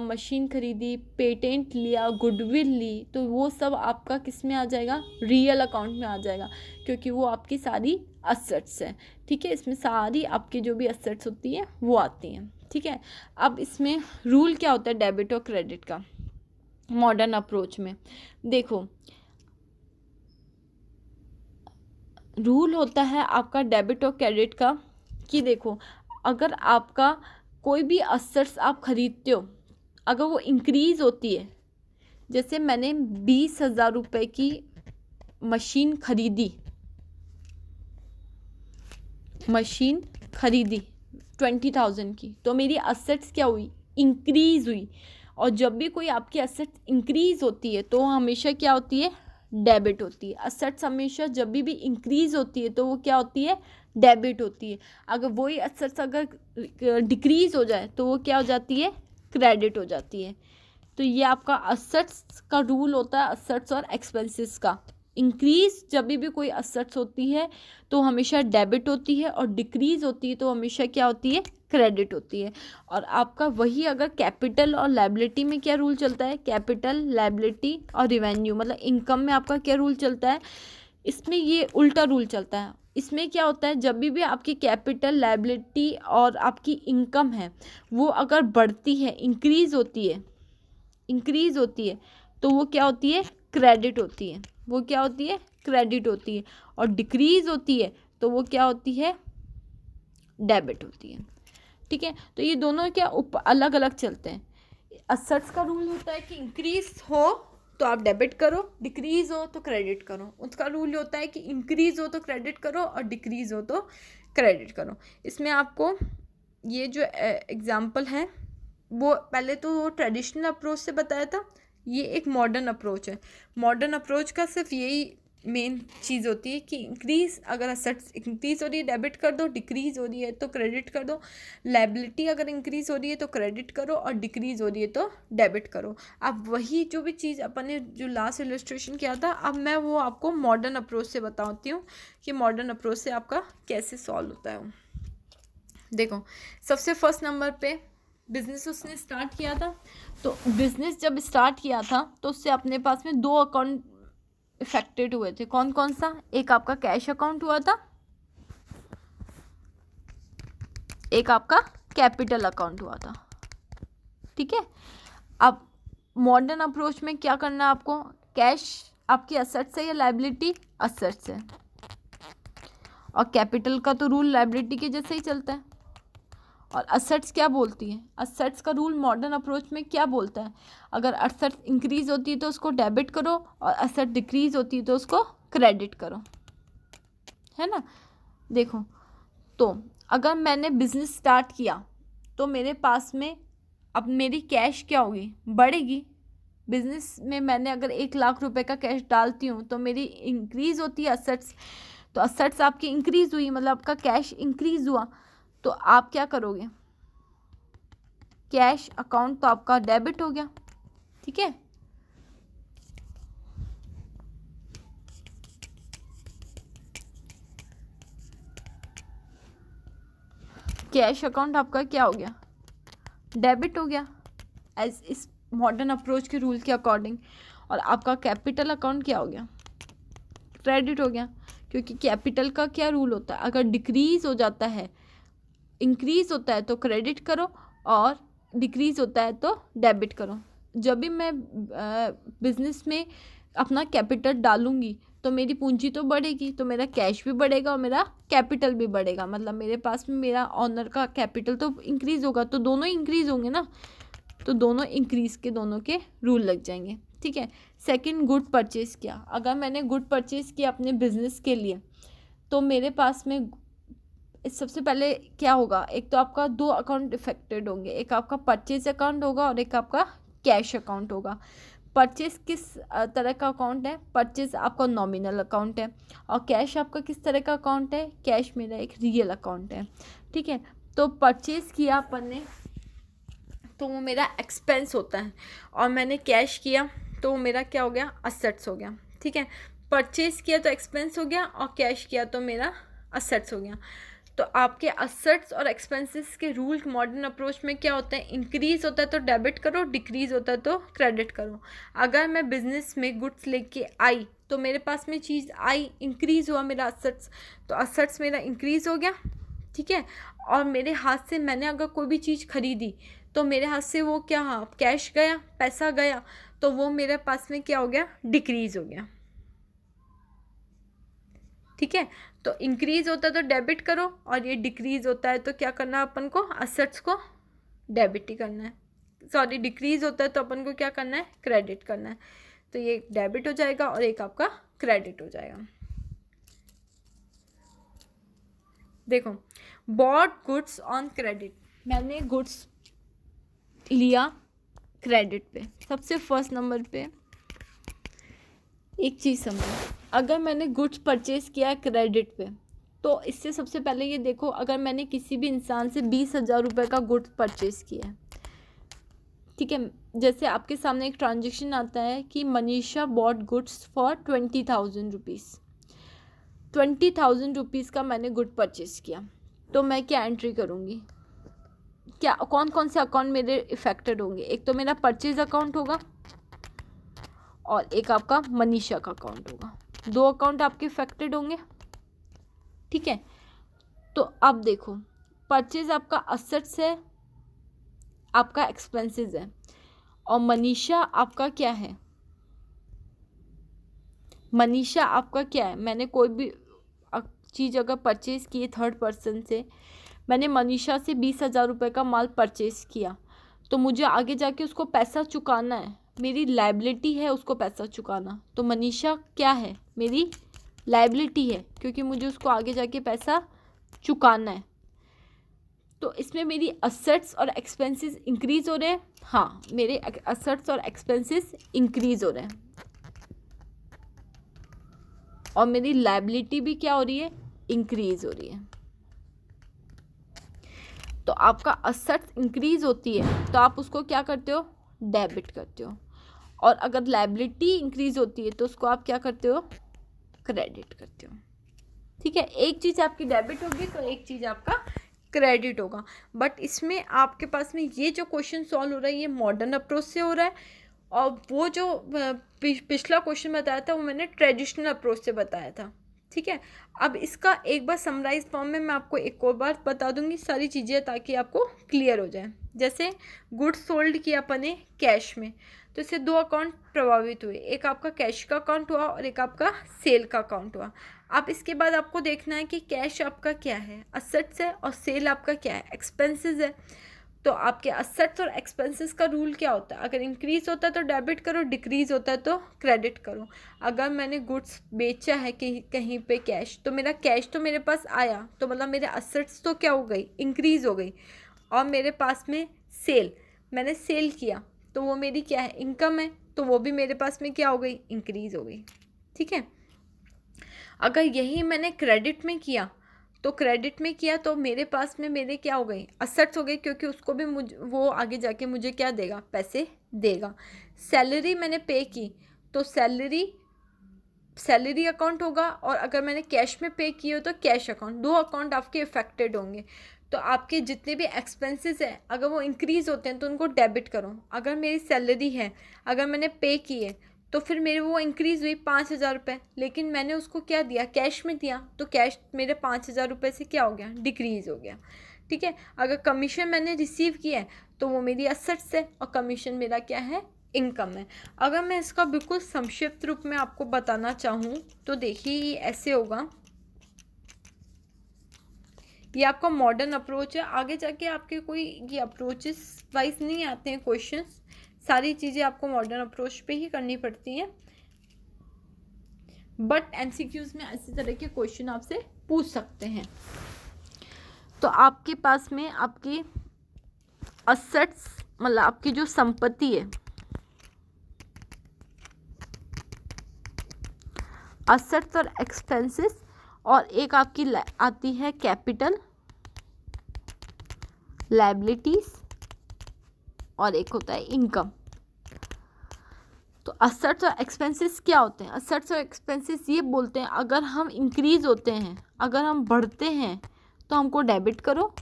मशीन खरीदी, पेटेंट लिया, गुडविल ली, तो वो सब आपका किस में आ जाएगा, रियल अकाउंट में आ जाएगा, क्योंकि वो आपकी सारी असेट्स है। ठीक है, इसमें सारी आपकी जो भी असेट्स होती हैं वो आती हैं। ठीक है, अब इसमें रूल क्या होता है डेबिट और क्रेडिट का मॉडर्न अप्रोच में। देखो, रूल होता है आपका डेबिट और क्रेडिट का कि देखो, अगर आपका कोई भी असेट्स आप खरीदते हो, अगर वो इंक्रीज़ होती है, जैसे मैंने 20,000 रुपये की मशीन खरीदी 20,000 की, तो मेरी असेट्स क्या हुई, इंक्रीज़ हुई। और जब भी कोई आपकी असेट्स इंक्रीज़ होती है तो हमेशा क्या होती है, डेबिट होती है। असेट्स हमेशा जब भी इंक्रीज होती है तो वो क्या होती है, डेबिट होती है। अगर वही असेट्स अगर डिक्रीज हो जाए तो वो क्या हो जाती है, क्रेडिट हो जाती है। तो ये आपका असेट्स का रूल होता है, असेट्स और एक्सपेंसेस का। इंक्रीज जब भी कोई असेट्स होती है तो हमेशा डेबिट होती है, और डिक्रीज होती है तो हमेशा क्या होती है, क्रेडिट होती है। और आपका वही अगर कैपिटल और लायबिलिटी में क्या रूल चलता है, कैपिटल, लायबिलिटी और रिवेन्यू मतलब इनकम में आपका क्या रूल चलता है, इसमें ये उल्टा रूल चलता है। इसमें क्या होता है, जब भी आपकी कैपिटल, लायबिलिटी और आपकी इनकम है वो अगर बढ़ती है, इंक्रीज होती है तो वो क्या होती है, क्रेडिट होती है। वो क्या होती है, क्रेडिट होती है। और डिक्रीज होती है तो वो क्या होती है, डेबिट होती है। ठीक है, तो ये दोनों क्या अलग अलग चलते हैं। असेट्स का रूल होता है कि इंक्रीज हो तो आप डेबिट करो, डिक्रीज हो तो क्रेडिट करो। उसका रूल होता है कि इंक्रीज हो तो क्रेडिट करो और डिक्रीज हो तो क्रेडिट करो। इसमें आपको ये जो एग्जाम्पल है वो पहले तो वो ट्रेडिशनल अप्रोच से बताया था, ये एक मॉडर्न अप्रोच है। मॉडर्न अप्रोच का सिर्फ यही मेन चीज़ होती है कि इंक्रीज, अगर असेट्स इंक्रीज हो रही है डेबिट कर दो, डिक्रीज हो रही है तो क्रेडिट कर दो। लायबिलिटी अगर इंक्रीज हो रही है तो क्रेडिट करो, और डिक्रीज हो रही है तो डेबिट करो। अब वही जो भी चीज़ अपन ने जो लास्ट इलस्ट्रेशन किया था, अब मैं वो आपको मॉडर्न अप्रोच से बताती हूँ कि मॉडर्न अप्रोच से आपका कैसे सॉल्व होता है। देखो, सबसे फर्स्ट नंबर पे बिजनेस उसने स्टार्ट किया था। तो बिजनेस जब स्टार्ट किया था तो उससे अपने पास में 2 अकाउंट इफेक्टेड हुए थे। कौन कौन सा, एक आपका कैश अकाउंट हुआ था, एक आपका कैपिटल अकाउंट हुआ था। ठीक है, अब मॉडर्न अप्रोच में क्या करना है आपको, कैश आपकी असेट्स है या लायबिलिटी, असेट्स है। और कैपिटल का तो रूल लायबिलिटी के जैसे ही चलता है। और असेट्स क्या बोलती है, असेट्स का रूल मॉडर्न अप्रोच में क्या बोलता है, अगर असेट्स इंक्रीज होती है तो उसको डेबिट करो, और असेट डिक्रीज होती है तो उसको क्रेडिट करो, है ना। देखो, तो अगर मैंने बिजनेस स्टार्ट किया तो मेरे पास में अब मेरी कैश क्या होगी, बढ़ेगी। बिजनेस में मैंने अगर 1 लाख रुपए का कैश डालती हूँ तो मेरी इंक्रीज होती है असेट्स, तो असेट्स आपकी इंक्रीज हुई मतलब आपका कैश इंक्रीज हुआ, तो आप क्या करोगे, कैश अकाउंट तो आपका डेबिट हो गया। ठीक है, कैश अकाउंट आपका क्या हो गया, डेबिट हो गया एज इस मॉडर्न अप्रोच के रूल के अकॉर्डिंग। और आपका कैपिटल अकाउंट क्या हो गया, क्रेडिट हो गया। क्योंकि कैपिटल का क्या रूल होता है, अगर डिक्रीज हो जाता है, इंक्रीज होता है तो क्रेडिट करो, और डिक्रीज होता है तो डेबिट करो। जब भी मैं बिजनेस में अपना कैपिटल डालूंगी तो मेरी पूंजी तो बढ़ेगी, तो मेरा कैश भी बढ़ेगा और मेरा कैपिटल भी बढ़ेगा। मतलब मेरे पास में मेरा ऑनर का कैपिटल तो इंक्रीज होगा, तो दोनों इंक्रीज होंगे ना, तो दोनों इंक्रीज के दोनों के रूल लग जाएंगे। ठीक है, सेकंड, गुड परचेज किया। अगर मैंने गुड परचेज किया अपने बिजनेस के लिए तो मेरे पास में सबसे पहले क्या होगा, एक तो आपका 2 अकाउंट इफेक्टेड होंगे, एक आपका परचेज अकाउंट होगा और एक आपका कैश अकाउंट होगा। परचेज किस तरह का अकाउंट है, परचेज आपका नॉमिनल अकाउंट है, और कैश आपका किस तरह का अकाउंट है, कैश मेरा एक रियल अकाउंट है। ठीक है, तो परचेज किया अपन ने तो वो मेरा एक्सपेंस होता है, और मैंने कैश किया तो वो मेरा क्या हो गया, असेट्स हो गया। ठीक है, परचेज किया तो एक्सपेंस हो गया, और कैश किया तो मेरा असेट्स हो गया। तो आपके असेट्स और एक्सपेंसेस के रूल मॉडर्न अप्रोच में क्या होते हैं, इंक्रीज होता है तो डेबिट करो, डिक्रीज होता है तो क्रेडिट करो। अगर मैं बिजनेस में गुड्स लेके आई तो मेरे पास में चीज़ आई, इंक्रीज हुआ मेरा असेट्स, तो असेट्स मेरा इंक्रीज हो गया। ठीक है, और मेरे हाथ से मैंने अगर कोई भी चीज़ खरीदी तो मेरे हाथ से वो क्या, हाँ, कैश गया, पैसा गया, तो वो मेरे पास में क्या हो गया, डिक्रीज हो गया। ठीक है, तो इंक्रीज होता है तो डेबिट करो, और ये डिक्रीज होता है तो क्या करना है अपन को, असेट्स को डेबिट ही करना है। सॉरी, डिक्रीज होता है तो अपन को क्या करना है, क्रेडिट करना है। तो ये डेबिट हो जाएगा और एक आपका क्रेडिट हो जाएगा। देखो, बॉट गुड्स ऑन क्रेडिट, मैंने गुड्स लिया क्रेडिट पे। सबसे फर्स्ट नंबर पे एक चीज़ समझो, अगर मैंने गुड्स परचेज़ किया है क्रेडिट पे, तो इससे सबसे पहले ये देखो, अगर मैंने किसी भी इंसान से 20,000 रुपये का गुड्स परचेज़ किया है, ठीक है, जैसे आपके सामने एक ट्रांजेक्शन आता है कि Manisha bought goods for 20,000 rupees, 20,000 rupees का मैंने गुड परचेज़ किया, तो मैं क्या एंट्री करूँगी, क्या कौन कौन से अकाउंट मेरे इफेक्टेड होंगे? एक तो मेरा परचेज अकाउंट होगा और एक आपका मनीषा का अकाउंट होगा, दो अकाउंट आपके इफेक्टेड होंगे, ठीक है। तो अब देखो, परचेज आपका असेट्स है, आपका एक्सपेंसेस है, और मनीषा आपका क्या है? मनीषा आपका क्या है? मैंने कोई भी चीज़ अगर परचेज़ की है थर्ड पर्सन से, मैंने मनीषा से 20,000 रुपये का माल परचेज़ किया, तो मुझे आगे जाके उसको पैसा चुकाना है, मेरी लायबिलिटी है उसको पैसा चुकाना, तो मनीषा क्या है? मेरी लायबिलिटी है, क्योंकि मुझे उसको आगे जाके पैसा चुकाना है। तो इसमें मेरी असेट्स और एक्सपेंसेस इंक्रीज़ हो रहे हैं, हाँ मेरे असेट्स और एक्सपेंसेस इंक्रीज़ हो रहे हैं, और मेरी लायबिलिटी भी क्या हो रही है? इंक्रीज़ हो रही है। तो आपका असेट्स इंक्रीज़ होती है तो आप उसको क्या करते हो? डेबिट करते हो, और अगर लायबिलिटी इंक्रीज़ होती है तो उसको आप क्या करते हो? क्रेडिट करते हो, ठीक है। एक चीज़ आपकी डेबिट होगी तो एक चीज़ आपका क्रेडिट होगा। बट इसमें आपके पास में ये जो क्वेश्चन सॉल्व हो रहा है ये मॉडर्न अप्रोच से हो रहा है, और वो जो पिछला क्वेश्चन बताया था वो मैंने ट्रेडिशनल अप्रोच से बताया था, ठीक है। अब इसका एक बार समराइज फॉर्म में मैं आपको एक और बार बता दूंगी सारी चीज़ें, ताकि आपको क्लियर हो जाए। जैसे गुड्स सोल्ड किया अपने कैश में, तो इससे दो अकाउंट प्रभावित हुए, एक आपका कैश का अकाउंट हुआ और एक आपका सेल का अकाउंट हुआ। अब इसके बाद आपको देखना है कि कैश आपका क्या है? असेट्स है, और सेल आपका क्या है? एक्सपेंसेस है। तो आपके असेट्स और एक्सपेंसेस का रूल क्या होता है? अगर इंक्रीज़ होता है तो डेबिट करो, डिक्रीज़ होता है तो क्रेडिट करो। अगर मैंने गुड्स बेचा है कहीं पे कैश, तो मेरा कैश तो मेरे पास आया, तो मतलब मेरे असेट्स तो क्या हो गई? इंक्रीज़ हो गई। और मेरे पास में सेल, मैंने सेल किया तो वो मेरी क्या है? इनकम है, तो वो भी मेरे पास में क्या हो गई? इंक्रीज़ हो गई, ठीक है। अगर यही मैंने क्रेडिट में किया, तो क्रेडिट में किया तो मेरे पास में मेरे क्या हो गई? असेट्स हो गई, क्योंकि उसको भी वो आगे जाके मुझे क्या देगा? पैसे देगा। सैलरी मैंने पे की तो सैलरी अकाउंट होगा, और अगर मैंने कैश में पे किए हो तो कैश अकाउंट, दो अकाउंट आपके इफेक्टेड होंगे। तो आपके जितने भी एक्सपेंसेस हैं अगर वो इंक्रीज़ होते हैं तो उनको डेबिट करो। अगर मेरी सैलरी है, अगर मैंने पे की है, तो फिर मेरे वो इंक्रीज़ हुई 5,000 रुपये, लेकिन मैंने उसको क्या दिया? कैश में दिया, तो कैश मेरे 5,000 रुपये से क्या हो गया? डिक्रीज़ हो गया, ठीक है। अगर कमीशन मैंने रिसीव किया है तो वो मेरी असेट्स है, और कमीशन मेरा क्या है? इनकम है। अगर मैं इसका बिल्कुल संक्षिप्त रूप में आपको बताना चाहूँ तो देखिए ये ऐसे होगा, ये आपका मॉडर्न अप्रोच है। आगे जाके आपके कोई ये अप्रोचेस वाइज नहीं आते हैं क्वेश्चंस, सारी चीज़ें आपको मॉडर्न अप्रोच पे ही करनी पड़ती हैं, बट एमसीक्यूज़ में ऐसी तरह के क्वेश्चन आपसे पूछ सकते हैं। तो आपके पास में आपकी असेट्स, मतलब आपकी जो संपत्ति है, असेट्स और एक्सपेंसेस, और एक आपकी आती है कैपिटल, लायबिलिटीज, और एक होता है इनकम। तो असेट्स और एक्सपेंसेस क्या होते हैं? असेट्स और एक्सपेंसेस ये बोलते हैं अगर हम इंक्रीज़ होते हैं, अगर हम बढ़ते हैं तो हमको डेबिट करो,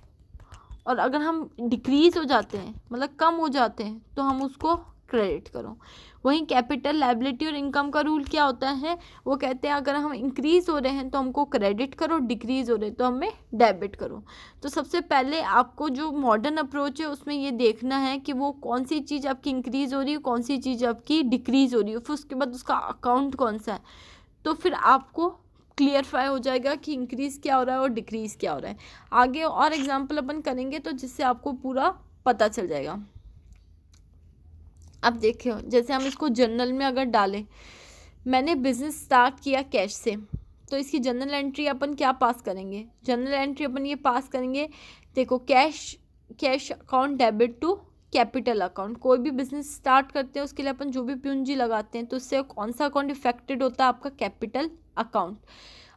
और अगर हम डिक्रीज़ हो जाते हैं मतलब कम हो जाते हैं तो हम उसको क्रेडिट करो। वहीं कैपिटल, लायबिलिटी और इनकम का रूल क्या होता है? वो कहते हैं अगर हम इंक्रीज़ हो रहे हैं तो हमको क्रेडिट करो, डिक्रीज़ हो रहे हैं तो हमें डेबिट करो। तो सबसे पहले आपको जो मॉडर्न अप्रोच है उसमें ये देखना है कि वो कौन सी चीज़ आपकी इंक्रीज़ हो रही है, कौन सी चीज़ आपकी डिक्रीज़ हो रही है, फिर उसके बाद उसका अकाउंट कौन सा है, तो फिर आपको क्लियरफाई हो जाएगा कि इंक्रीज़ क्या हो रहा है और डिक्रीज़ क्या हो रहा है। आगे और एग्जांपल अपन करेंगे तो जिससे आपको पूरा पता चल जाएगा। अब देखिए, जैसे हम इसको जर्नल में अगर डालें, मैंने बिज़नेस स्टार्ट किया कैश से, तो इसकी जर्नल एंट्री अपन क्या पास करेंगे? जर्नल एंट्री अपन ये पास करेंगे, देखो cash account debit to capital account. कोई भी बिजनेस स्टार्ट करते हैं उसके लिए अपन जो भी पूंजी लगाते हैं तो उससे कौन सा अकाउंट इफेक्टेड होता है, आपका कैपिटल अकाउंट।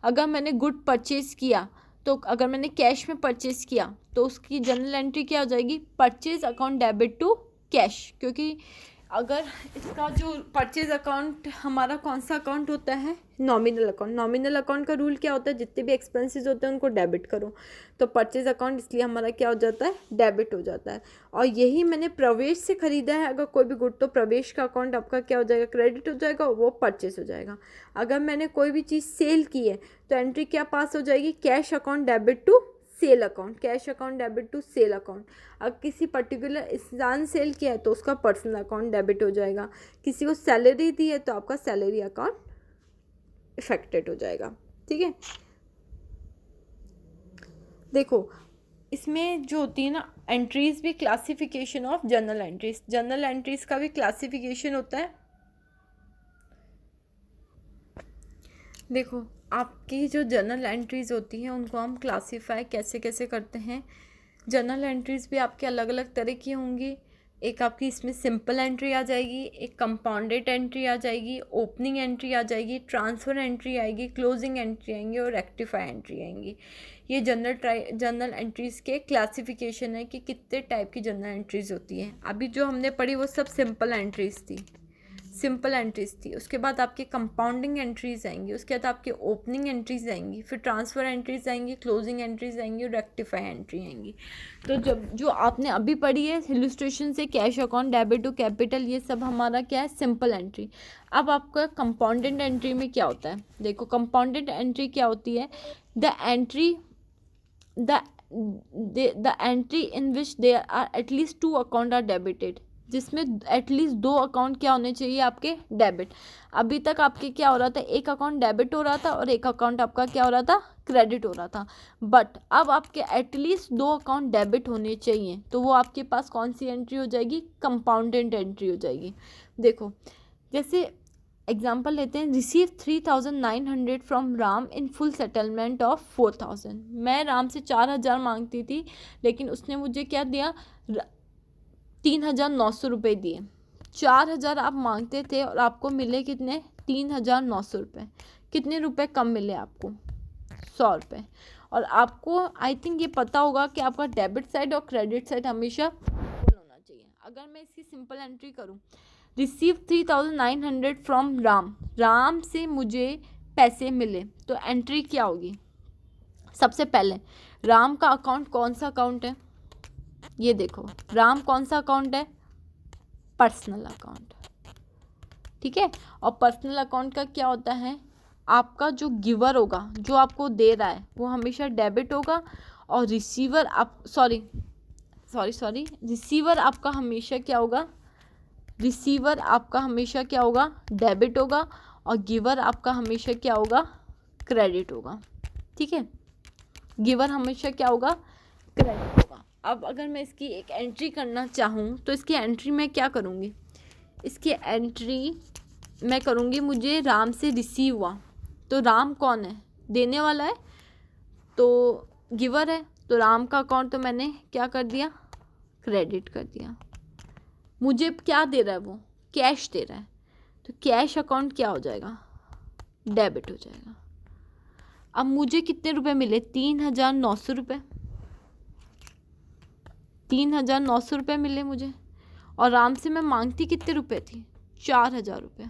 अगर मैंने गुड परचेज किया, तो अगर मैंने कैश में परचेज किया तो उसकी जनरल एंट्री क्या हो जाएगी, purchase account debit to cash. क्योंकि अगर इसका जो परचेज अकाउंट हमारा कौन सा अकाउंट होता है, नॉमिनल अकाउंट। नॉमिनल अकाउंट का रूल क्या होता है, जितने भी एक्सपेंसेस होते हैं उनको डेबिट करो। तो परचेज अकाउंट इसलिए हमारा क्या हो जाता है, डेबिट हो जाता है। और यही मैंने प्रवेश से ख़रीदा है अगर कोई भी गुड, तो प्रवेश का अकाउंट आपका क्या हो जाएगा, क्रेडिट हो जाएगा, वो परचेज हो जाएगा। अगर मैंने कोई भी चीज़ सेल की है तो एंट्री क्या पास हो जाएगी, cash account debit to sale account, cash account debit to sale account. अगर किसी पर्टिकुलर इंसान सेल किया है तो उसका पर्सनल अकाउंट डेबिट हो जाएगा। किसी को सैलरी दी है तो आपका सैलरी अकाउंट इफेक्टेड हो जाएगा। ठीक है, देखो इसमें जो होती है ना एंट्रीज भी, classification of journal entries, journal entries का भी क्लासिफिकेशन होता है। देखो आपकी जो जर्नल एंट्रीज़ होती हैं उनको हम क्लासीफाई कैसे कैसे करते हैं। जर्नल एंट्रीज़ भी आपके अलग अलग तरह की होंगी। एक आपकी इसमें सिंपल एंट्री आ जाएगी, एक कंपाउंडेड एंट्री आ जाएगी, ओपनिंग एंट्री आ जाएगी, ट्रांसफ़र एंट्री आएगी, क्लोजिंग एंट्री आएंगी और रेक्टिफाई एंट्री आएंगी। ये जर्नल एंट्रीज़ के क्लासिफिकेशन है कि कितने टाइप की जर्नल एंट्रीज़ होती हैं। अभी जो हमने पढ़ी वो सब सिंपल एंट्रीज़ थी। उसके बाद आपके कंपाउंडिंग एंट्रीज आएंगी, उसके बाद आपके ओपनिंग एंट्रीज आएंगी, फिर ट्रांसफ़र एंट्रीज आएंगी, क्लोजिंग एंट्रीज आएंगी और रेक्टिफाई एंट्री आएंगी। तो जब जो आपने अभी पढ़ी है इलस्ट्रेशन से, cash account debit to capital, ये सब हमारा क्या है, सिंपल एंट्री। अब आपका कंपाउंडेड एंट्री में क्या होता है, देखो कंपाउंडेड एंट्री क्या होती है, the entry in which there are at least 2 account are debited, जिसमें एटलीस्ट 2 अकाउंट क्या होने चाहिए आपके, डेबिट। अभी तक आपके क्या हो रहा था, एक अकाउंट डेबिट हो रहा था और एक अकाउंट आपका क्या हो रहा था, क्रेडिट हो रहा था। बट अब आपके एटलीस्ट 2 अकाउंट डेबिट होने चाहिए, तो वो आपके पास कौन सी एंट्री हो जाएगी, कंपाउंडेड एंट्री हो जाएगी। देखो जैसे एग्जाम्पल लेते हैं, receive 3900 from Ram in full settlement of 4000। मैं राम से 4000 मांगती थी लेकिन उसने मुझे क्या दिया, 3900 रुपये दिए। 4000 आप मांगते थे और आपको मिले कितने, 3900 रुपये। कितने रुपए कम मिले आपको, 100 रुपये। और आपको आई थिंक ये पता होगा कि आपका डेबिट साइड और क्रेडिट साइड हमेशा इक्वल होना चाहिए। अगर मैं इसकी सिंपल एंट्री करूं, रिसीव 3900 फ्रॉम राम से मुझे पैसे मिले, तो एंट्री क्या होगी, सबसे पहले राम का अकाउंट कौन सा अकाउंट है, ये देखो राम कौन सा अकाउंट है, पर्सनल अकाउंट। ठीक है, और पर्सनल अकाउंट का क्या होता है, आपका जो गिवर होगा, जो आपको दे रहा है, वो हमेशा डेबिट होगा और रिसीवर रिसीवर आपका हमेशा क्या होगा, डेबिट होगा और गिवर आपका हमेशा क्या होगा, क्रेडिट होगा। ठीक है, गिवर हमेशा क्या होगा, क्रेडिट होगा। अब अगर मैं इसकी एक एंट्री करना चाहूँ तो इसकी एंट्री मैं क्या करूँगी, इसकी एंट्री मैं करूँगी, मुझे राम से रिसीव हुआ, तो राम कौन है, देने वाला है, तो गिवर है, तो राम का अकाउंट तो मैंने क्या कर दिया, क्रेडिट कर दिया। मुझे क्या दे रहा है, वो कैश दे रहा है, तो कैश अकाउंट क्या हो जाएगा, डेबिट हो जाएगा। अब मुझे कितने रुपए मिले, 3900 रुपये, 3900 रुपये मिले मुझे, और राम से मैं मांगती कितने रुपए थी, 4000 रुपये।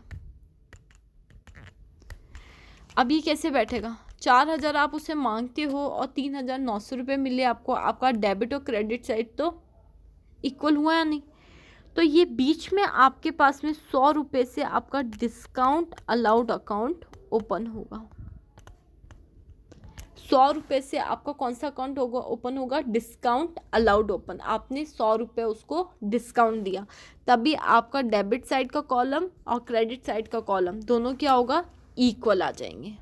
अब ये कैसे बैठेगा, 4000 आप उसे मांगते हो और 3900 रुपये मिले आपको, आपका डेबिट और क्रेडिट साइड तो इक्वल हुआ या नहीं। तो ये बीच में आपके पास में 100 रुपये से आपका डिस्काउंट अलाउड अकाउंट ओपन होगा। 100 रुपये से आपका कौन सा अकाउंट होगा, ओपन होगा, डिस्काउंट अलाउड ओपन। आपने 100 रुपये उसको डिस्काउंट दिया, तभी आपका डेबिट साइड का कॉलम और क्रेडिट साइड का कॉलम दोनों क्या होगा, इक्वल आ जाएंगे।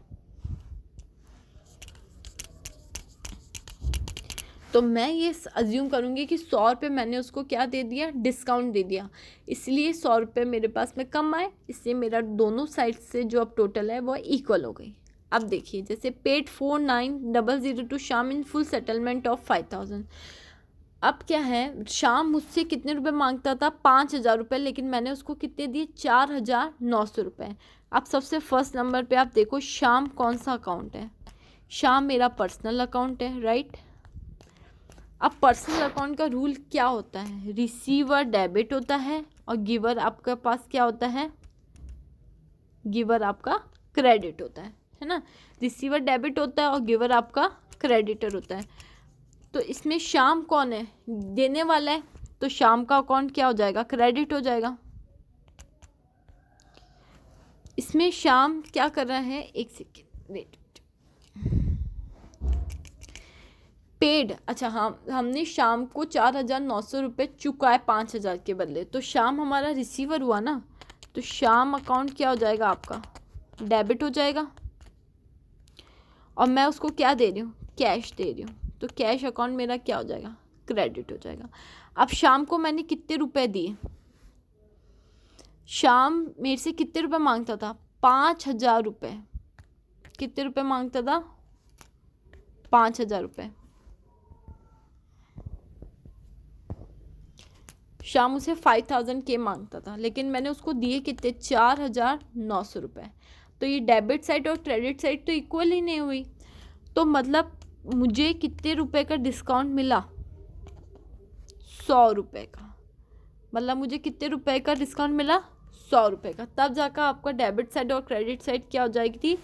तो मैं ये अज्यूम करूँगी कि 100 रुपये मैंने उसको क्या दे दिया, डिस्काउंट दे दिया, इसलिए 100 रुपये मेरे पास में कम आए, इसलिए मेरा दोनों साइड से जो अब टोटल है वो इक्वल हो गई। अब देखिए जैसे paid 4900 to Shyam in full settlement of 5000। अब क्या है, शाम मुझसे कितने रुपए मांगता था, 5,000 रुपये, लेकिन मैंने उसको कितने दिए, 4,900 रुपये। अब सबसे फर्स्ट नंबर पे आप देखो शाम कौन सा अकाउंट है, शाम मेरा पर्सनल अकाउंट है, राइट। अब पर्सनल अकाउंट का रूल क्या होता है, रिसीवर डेबिट होता है और गिवर आपके पास क्या होता है, गिवर आपका क्रेडिट होता है ना। रिसीवर डेबिट होता है और गिवर आपका क्रेडिटर होता है। तो इसमें शाम कौन है, देने वाला है, तो शाम का अकाउंट क्या हो जाएगा, क्रेडिट हो जाएगा। इसमें शाम क्या कर रहा है, एक सेकेंड वेट, पेड, अच्छा हाँ, हमने शाम को 4,900 रुपये चुकाए 5,000 के बदले, तो शाम हमारा रिसीवर हुआ ना, तो शाम अकाउंट क्या हो जाएगा आपका, डेबिट हो जाएगा। और मैं उसको क्या दे रही हूँ, कैश दे रही हूँ, तो कैश अकाउंट मेरा क्या हो जाएगा, क्रेडिट हो जाएगा। अब शाम को मैंने कितने रुपए दिए, शाम मेरे से कितने रुपए मांगता था, 5,000 रुपये। कितने रुपए मांगता था, 5,000 रुपये। शाम उसे 5,000 के मांगता था, लेकिन मैंने उसको दिए कितने, 4,900 रुपये। तो ये डेबिट साइड और क्रेडिट साइड तो इक्वल ही नहीं हुई, तो मतलब मुझे कितने रुपए का डिस्काउंट मिला, 100 रुपये का। मतलब मुझे कितने रुपए का डिस्काउंट मिला, 100 रुपये का। तब जाकर आपका डेबिट साइड और क्रेडिट साइड क्या हो जाएगी थी,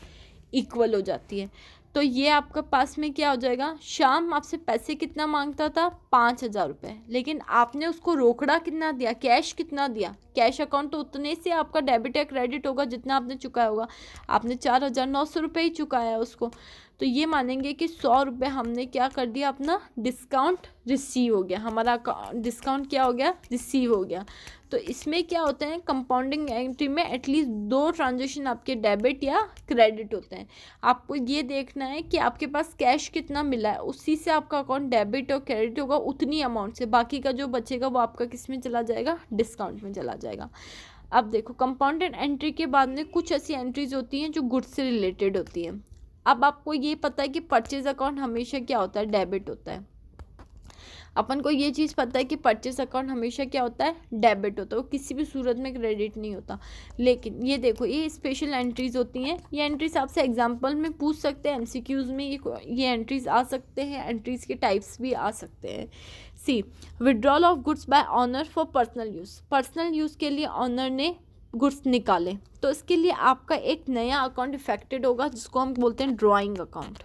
इक्वल हो जाती है। तो ये आपका पास में क्या हो जाएगा, शाम आपसे पैसे कितना मांगता था, 5,000 रुपये, लेकिन आपने उसको रोकड़ा कितना दिया, कैश कितना दिया, कैश अकाउंट तो उतने से आपका डेबिट या क्रेडिट होगा जितना आपने चुकाया होगा। आपने 4,900 रुपये ही चुकाया है उसको, तो ये मानेंगे कि 100 रुपये हमने क्या कर दिया, अपना डिस्काउंट रिसीव हो गया, हमारा डिस्काउंट क्या हो गया, रिसीव हो गया। तो इसमें क्या होता है, कंपाउंडिंग एंट्री में एटलीस्ट 2 ट्रांजेक्शन आपके डेबिट या क्रेडिट होते हैं। आपको ये देखना है कि आपके पास कैश कितना मिला है, उसी से आपका अकाउंट डेबिट और क्रेडिट होगा, उतनी अमाउंट से। बाकी का जो बचेगा वो आपका किस में चला जाएगा, डिस्काउंट में चला जाएगा। अब देखो कंपाउंडेड एंट्री के बाद में कुछ ऐसी एंट्रीज होती हैं जो गुड्स से रिलेटेड होती हैं। अब आपको ये पता है कि परचेज अकाउंट हमेशा क्या होता है, डेबिट होता है। अपन को ये चीज़ पता है कि परचेस अकाउंट हमेशा क्या होता है, डेबिट होता है, वो किसी भी सूरत में क्रेडिट नहीं होता। लेकिन ये देखो, ये स्पेशल एंट्रीज होती हैं, ये एंट्रीज आपसे एग्जांपल में पूछ सकते हैं, एमसीक्यूज में ये एंट्रीज आ सकते हैं, एंट्रीज के टाइप्स भी आ सकते हैं। C, withdrawal of goods by owner for personal use, personal use के लिए ऑनर ने गुड्स निकाले, तो इसके लिए आपका एक नया अकाउंट इफेक्टेड होगा जिसको हम बोलते हैं ड्रॉइंग अकाउंट।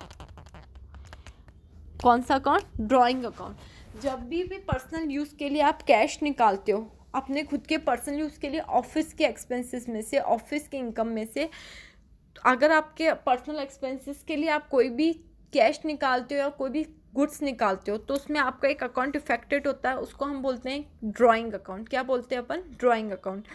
कौन सा अकाउंट, ड्रॉइंग अकाउंट। जब भी पर्सनल यूज़ के लिए आप कैश निकालते हो अपने खुद के पर्सनल यूज़ के लिए, ऑफिस के एक्सपेंसेस में से, ऑफिस के इनकम में से, अगर आपके पर्सनल एक्सपेंसेस के लिए आप कोई भी कैश निकालते हो या कोई भी गुड्स निकालते हो, तो उसमें आपका एक अकाउंट इफेक्टेड होता है, उसको हम बोलते हैं ड्रॉइंग अकाउंट। क्या बोलते हैं अपन, ड्रॉइंग अकाउंट।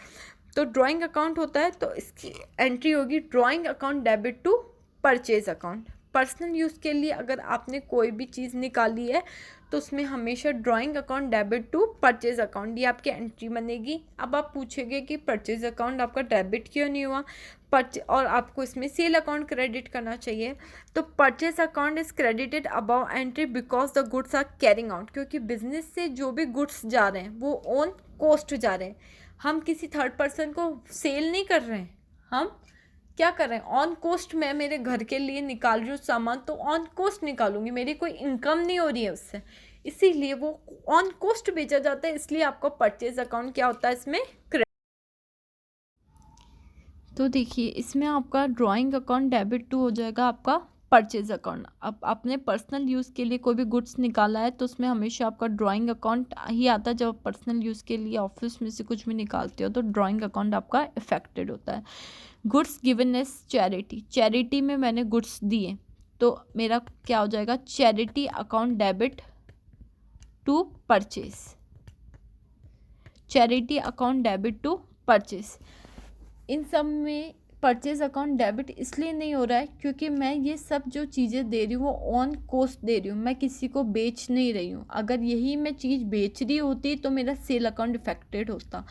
तो ड्रॉइंग अकाउंट होता है, तो इसकी एंट्री होगी drawing account debit to purchase account. Personal use के लिए अगर आपने कोई भी चीज़ निकाली है तो उसमें हमेशा drawing account debit to purchase account, ये आपकी एंट्री बनेगी। अब आप पूछेंगे कि परचेज अकाउंट आपका डेबिट क्यों नहीं हुआ, और आपको इसमें सेल अकाउंट क्रेडिट करना चाहिए। तो purchase account is credited about entry because the goods are carrying out, क्योंकि बिजनेस से जो भी गुड्स जा रहे हैं वो ऑन कॉस्ट जा रहे हैं। हम किसी थर्ड पर्सन को सेल नहीं कर रहे हैं, हम क्या कर रहे हैं, ऑन कॉस्ट। मैं मेरे घर के लिए निकाल रही हूँ सामान, तो ऑन कॉस्ट निकालूंगी, मेरी कोई इनकम नहीं हो रही है उससे, इसीलिए वो ऑन कॉस्ट बेचा जाता है। इसलिए आपका परचेज अकाउंट क्या होता है, इसमें क्रेडिट। तो देखिए इसमें आपका ड्रॉइंग अकाउंट डेबिट टू हो जाएगा आपका परचेज अकाउंट। अब आपने पर्सनल यूज़ के लिए कोई भी गुड्स निकाला है तो उसमें हमेशा आपका ड्रॉइंग अकाउंट ही आता है। जब आप पर्सनल यूज़ के लिए ऑफिस में से कुछ भी निकालते हो तो ड्रॉइंग अकाउंट आपका इफेक्टेड होता है। Goods given as charity, charity में मैंने गुड्स दिए तो मेरा क्या हो जाएगा, charity account debit to purchase, charity account debit to purchase. इन सब में परचेज अकाउंट डेबिट इसलिए नहीं हो रहा है क्योंकि मैं ये सब जो चीज़ें दे रही हूँ वो ऑन कॉस्ट दे रही हूँ, मैं किसी को बेच नहीं रही हूँ। अगर यही मैं चीज़ बेच रही होती तो मेरा सेल अकाउंट इफेक्टेड होता।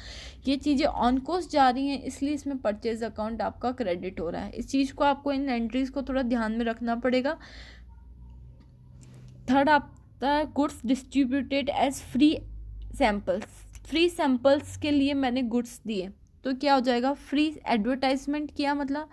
ये चीज़ें ऑन कॉस्ट जा रही हैं इसलिए इसमें परचेज अकाउंट आपका क्रेडिट हो रहा है। इस चीज़ को आपको, इन एंट्रीज़ को थोड़ा ध्यान में रखना पड़ेगा। थर्ड, आप the goods distributed as free samples, free samples के लिए मैंने गुड्स दिए, तो क्या हो जाएगा, फ्री एडवर्टाइजमेंट किया मतलब,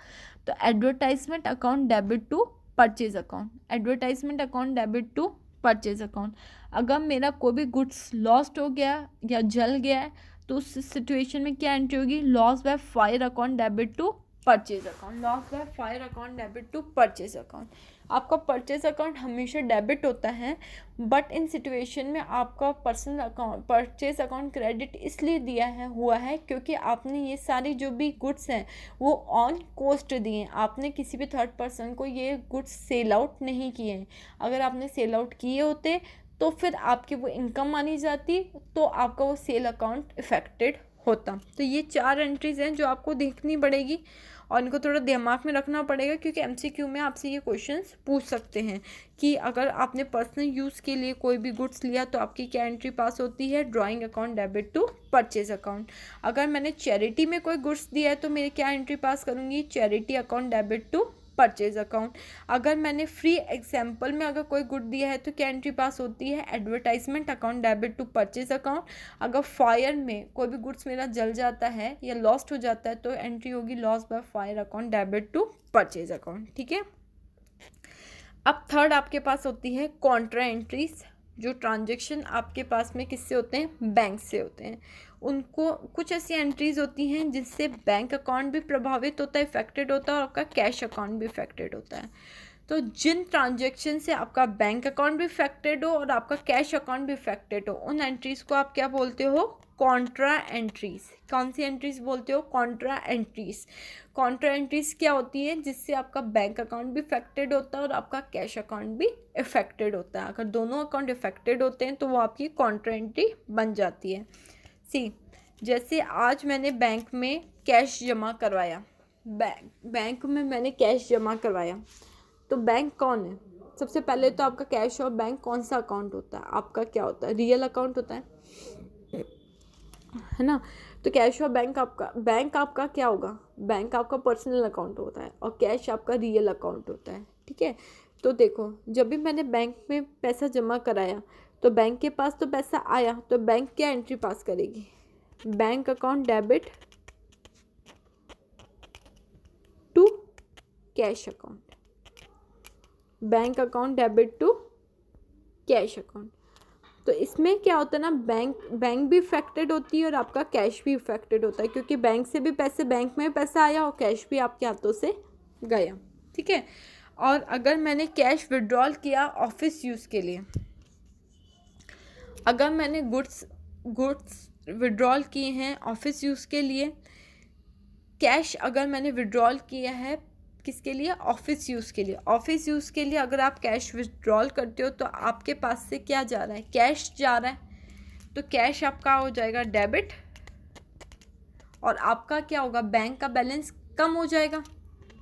तो advertisement account debit to purchase account, advertisement account debit to purchase account. अगर मेरा कोई भी गुड्स लॉस्ट हो गया या जल गया है तो उस सिचुएशन में क्या एंट्री होगी, loss by fire account debit to purchase account, loss by fire account debit to purchase account. आपका परचेज अकाउंट हमेशा डेबिट होता है, बट इन सिचुएशन में आपका personal account purchase account credit इसलिए दिया है हुआ है क्योंकि आपने ये सारी जो भी गुड्स हैं वो ऑन कॉस्ट दिए हैं, आपने किसी भी थर्ड पर्सन को ये गुड्स सेल आउट नहीं किए हैं। अगर आपने सेल आउट किए होते तो फिर आपकी वो इनकम मानी जाती, तो आपका वो सेल अकाउंट इफेक्टेड होता। तो ये 4 एंट्रीज हैं जो आपको देखनी पड़ेगी और इनको थोड़ा दिमाग में रखना पड़ेगा क्योंकि एमसीक्यू में आपसे ये क्वेश्चंस पूछ सकते हैं कि अगर आपने पर्सनल यूज़ के लिए कोई भी गुड्स लिया तो आपकी क्या एंट्री पास होती है, drawing account debit to purchase account. अगर मैंने चैरिटी में कोई गुड्स दिया है तो मेरी क्या एंट्री पास करूँगी, charity account debit to purchase account. अगर मैंने फ्री एग्जाम्पल में अगर कोई गुड दिया है तो क्या एंट्री पास होती है, advertisement account debit to purchase account. अगर फायर में कोई भी गुड्स मेरा जल जाता है या लॉस्ट हो जाता है तो एंट्री होगी loss by fire account debit to purchase account. ठीक है, अब थर्ड आपके पास होती है कॉन्ट्रा एंट्रीज, जो ट्रांजेक्शन आपके पास में किससे होते हैं, बैंक से होते हैं। उनको कुछ ऐसी एंट्रीज होती हैं जिससे बैंक अकाउंट भी प्रभावित होता है, इफेक्टेड होता है और आपका कैश अकाउंट भी इफेक्टेड होता है। तो जिन ट्रांजेक्शन से आपका बैंक अकाउंट भी इफेक्टेड हो और आपका कैश अकाउंट भी इफेक्टेड हो, उन एंट्रीज को आप क्या बोलते हो, कॉन्ट्रा एंट्रीज। कौन सी एंट्रीज बोलते हो, कॉन्ट्रा एंट्रीज। कॉन्ट्रा एंट्रीज क्या होती है, जिससे आपका बैंक अकाउंट भी इफेक्टेड होता है और आपका कैश अकाउंट भी इफेक्टेड होता है। अगर दोनों अकाउंट इफेक्टेड होते हैं तो वो आपकी कॉन्ट्रा एंट्री बन जाती है। जैसे आज मैंने बैंक में कैश जमा करवाया, बैंक में मैंने कैश जमा करवाया, तो बैंक कौन है, सबसे पहले तो आपका कैश और बैंक कौन सा अकाउंट होता है, आपका क्या होता है, रियल अकाउंट होता है ना। तो कैश और बैंक आपका क्या होगा, बैंक आपका पर्सनल अकाउंट होता है और कैश आपका रियल अकाउंट होता है। ठीक है, तो देखो जब भी मैंने बैंक में पैसा जमा कराया तो बैंक के पास तो पैसा आया, तो बैंक क्या एंट्री पास करेगी, bank account debit to cash account, bank account debit to cash account. तो इसमें क्या होता है ना, बैंक भी इफेक्टेड होती है और आपका कैश भी इफेक्टेड होता है क्योंकि बैंक से भी बैंक में पैसा आया और कैश भी आपके हाथों से गया। ठीक है, और अगर मैंने कैश विड्रॉल किया ऑफिस यूज़ के लिए, अगर मैंने गुड्स विड्रॉल किए हैं ऑफिस यूज़ के लिए, कैश अगर मैंने विड्रॉल किया है किसके लिए, ऑफिस यूज़ के लिए। ऑफिस यूज़ के लिए अगर आप कैश विड्रॉल करते हो तो आपके पास से क्या जा रहा है, कैश जा रहा है, तो कैश आपका हो जाएगा डेबिट और आपका क्या होगा, बैंक का बैलेंस कम हो जाएगा,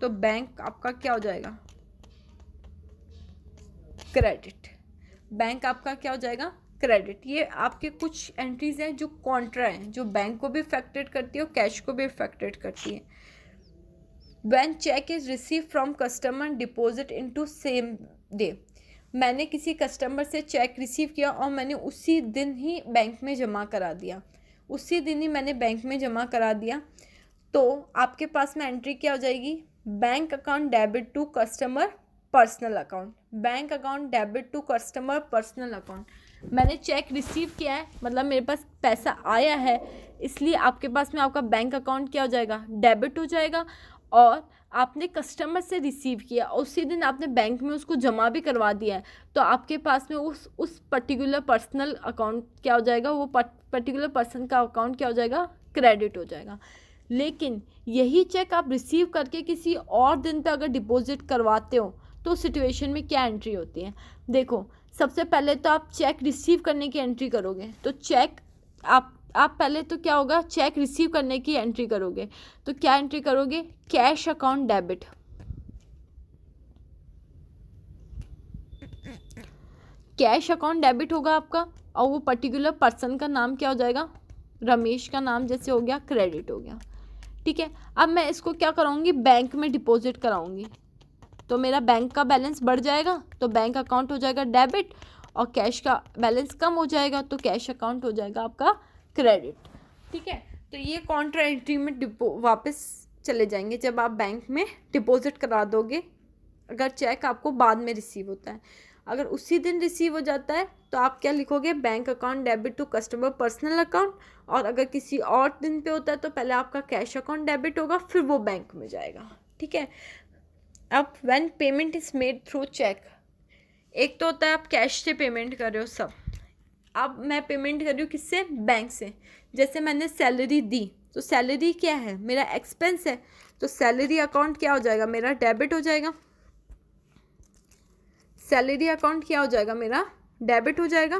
तो बैंक आपका क्या हो जाएगा, क्रेडिट। बैंक आपका क्या हो जाएगा, क्रेडिट। ये आपके कुछ एंट्रीज हैं जो कॉन्ट्रा हैं, जो बैंक को भी इफेक्टेड करती है और कैश को भी इफेक्टेड करती है। When cheque is receive from customer deposit into same day, मैंने किसी कस्टमर से चेक रिसीव किया और मैंने उसी दिन ही बैंक में जमा करा दिया, उसी दिन ही मैंने बैंक में जमा करा दिया, तो आपके पास में एंट्री क्या हो जाएगी, bank account debit to customer personal account, bank account debit to customer personal account. मैंने चेक रिसीव किया है मतलब मेरे पास पैसा आया है, इसलिए आपके पास में आपका बैंक अकाउंट क्या हो जाएगा, डेबिट हो जाएगा, और आपने कस्टमर से रिसीव किया उसी दिन आपने बैंक में उसको जमा भी करवा दिया है, तो आपके पास में उस पर्टिकुलर पर्सनल अकाउंट क्या हो जाएगा, वो पर्टिकुलर पर्सन का अकाउंट क्या हो जाएगा, क्रेडिट हो जाएगा। लेकिन यही चेक आप रिसीव करके किसी और दिन पे अगर डिपॉजिट करवाते हो तो सिचुएशन में क्या एंट्री होती है, देखो सबसे पहले तो आप चेक रिसीव करने की एंट्री करोगे, तो चेक आप पहले तो क्या होगा, चेक रिसीव करने की एंट्री करोगे, तो क्या एंट्री करोगे, cash account debit, cash account debit होगा आपका, और वो पर्टिकुलर पर्सन का नाम क्या हो जाएगा, रमेश का नाम जैसे हो गया, क्रेडिट हो गया। ठीक है, अब मैं इसको क्या कराऊंगी, बैंक में डिपॉजिट कराऊंगी, तो मेरा बैंक का बैलेंस बढ़ जाएगा, तो बैंक अकाउंट हो जाएगा डेबिट और कैश का बैलेंस कम हो जाएगा तो कैश अकाउंट हो जाएगा आपका क्रेडिट। ठीक है, तो ये कॉन्ट्रा एंट्री में वापस चले जाएंगे जब आप बैंक में डिपॉजिट करा दोगे, अगर चेक आपको बाद में रिसीव होता है। अगर उसी दिन रिसीव हो जाता है तो आप क्या लिखोगे, bank account debit to customer personal account, और अगर किसी और दिन पे होता है तो पहले आपका कैश अकाउंट डेबिट होगा फिर वो बैंक में जाएगा। ठीक है, अब when payment is made through cheque, एक तो होता है आप कैश से पेमेंट कर रहे हो सब, अब मैं पेमेंट कर रही हूँ किससे, बैंक से। जैसे मैंने सैलरी दी तो सैलरी क्या है, मेरा एक्सपेंस है, तो सैलरी अकाउंट क्या हो जाएगा, मेरा डेबिट हो जाएगा। सैलरी अकाउंट क्या हो जाएगा, मेरा डेबिट हो जाएगा।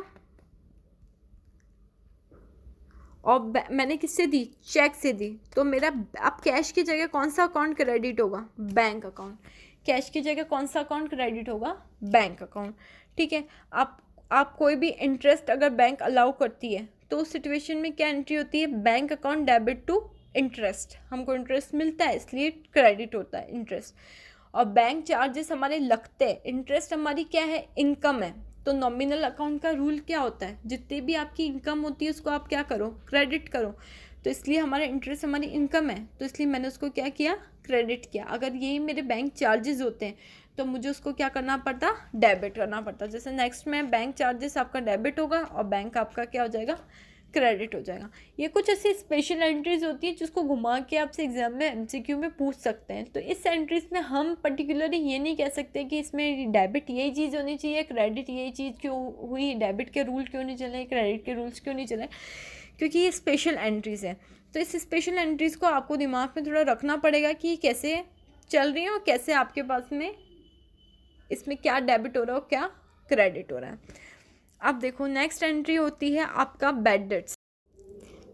और मैंने किससे दी, चेक से दी, तो मेरा अब कैश की जगह कौन सा अकाउंट क्रेडिट होगा, बैंक अकाउंट। कैश की जगह कौन सा अकाउंट क्रेडिट होगा, बैंक अकाउंट। ठीक है, आप कोई भी इंटरेस्ट अगर बैंक अलाउ करती है तो उस सिचुएशन में क्या एंट्री होती है, bank account debit to interest, हमको इंटरेस्ट मिलता है इसलिए क्रेडिट होता है इंटरेस्ट। और बैंक चार्जेस हमारे लगते हैं, इंटरेस्ट हमारी क्या है, इनकम है। तो नॉमिनल अकाउंट का रूल क्या होता है, जितनी भी आपकी इनकम होती है उसको आप क्या करो, क्रेडिट करो। तो इसलिए हमारा इंटरेस्ट हमारी इनकम है, तो इसलिए मैंने उसको क्या किया, क्रेडिट किया। अगर यही मेरे बैंक चार्जेस होते हैं तो मुझे उसको क्या करना पड़ता, डेबिट करना पड़ता। जैसे नेक्स्ट में बैंक चार्जेस आपका डेबिट होगा और बैंक आपका क्या हो जाएगा, क्रेडिट हो जाएगा। ये कुछ ऐसी स्पेशल एंट्रीज होती है जिसको घुमा के आपसे एग्जाम में एमसीक्यू में पूछ सकते हैं। तो इस एंट्रीज में हम पर्टिकुलरली ये नहीं कह सकते कि इसमें डेबिट यही चीज़ होनी चाहिए, क्रेडिट यही चीज़ क्यों हुई, डेबिट के रूल क्यों नहीं चले, क्रेडिट के रूल्स क्यों नहीं चले, क्योंकि ये स्पेशल एंट्रीज है। तो इस स्पेशल एंट्रीज़ को आपको दिमाग में थोड़ा रखना पड़ेगा कि कैसे चल रही है और कैसे आपके पास में इसमें क्या डेबिट हो रहा है और क्या क्रेडिट हो रहा है। अब देखो नेक्स्ट एंट्री होती है आपका बैड डेट्स।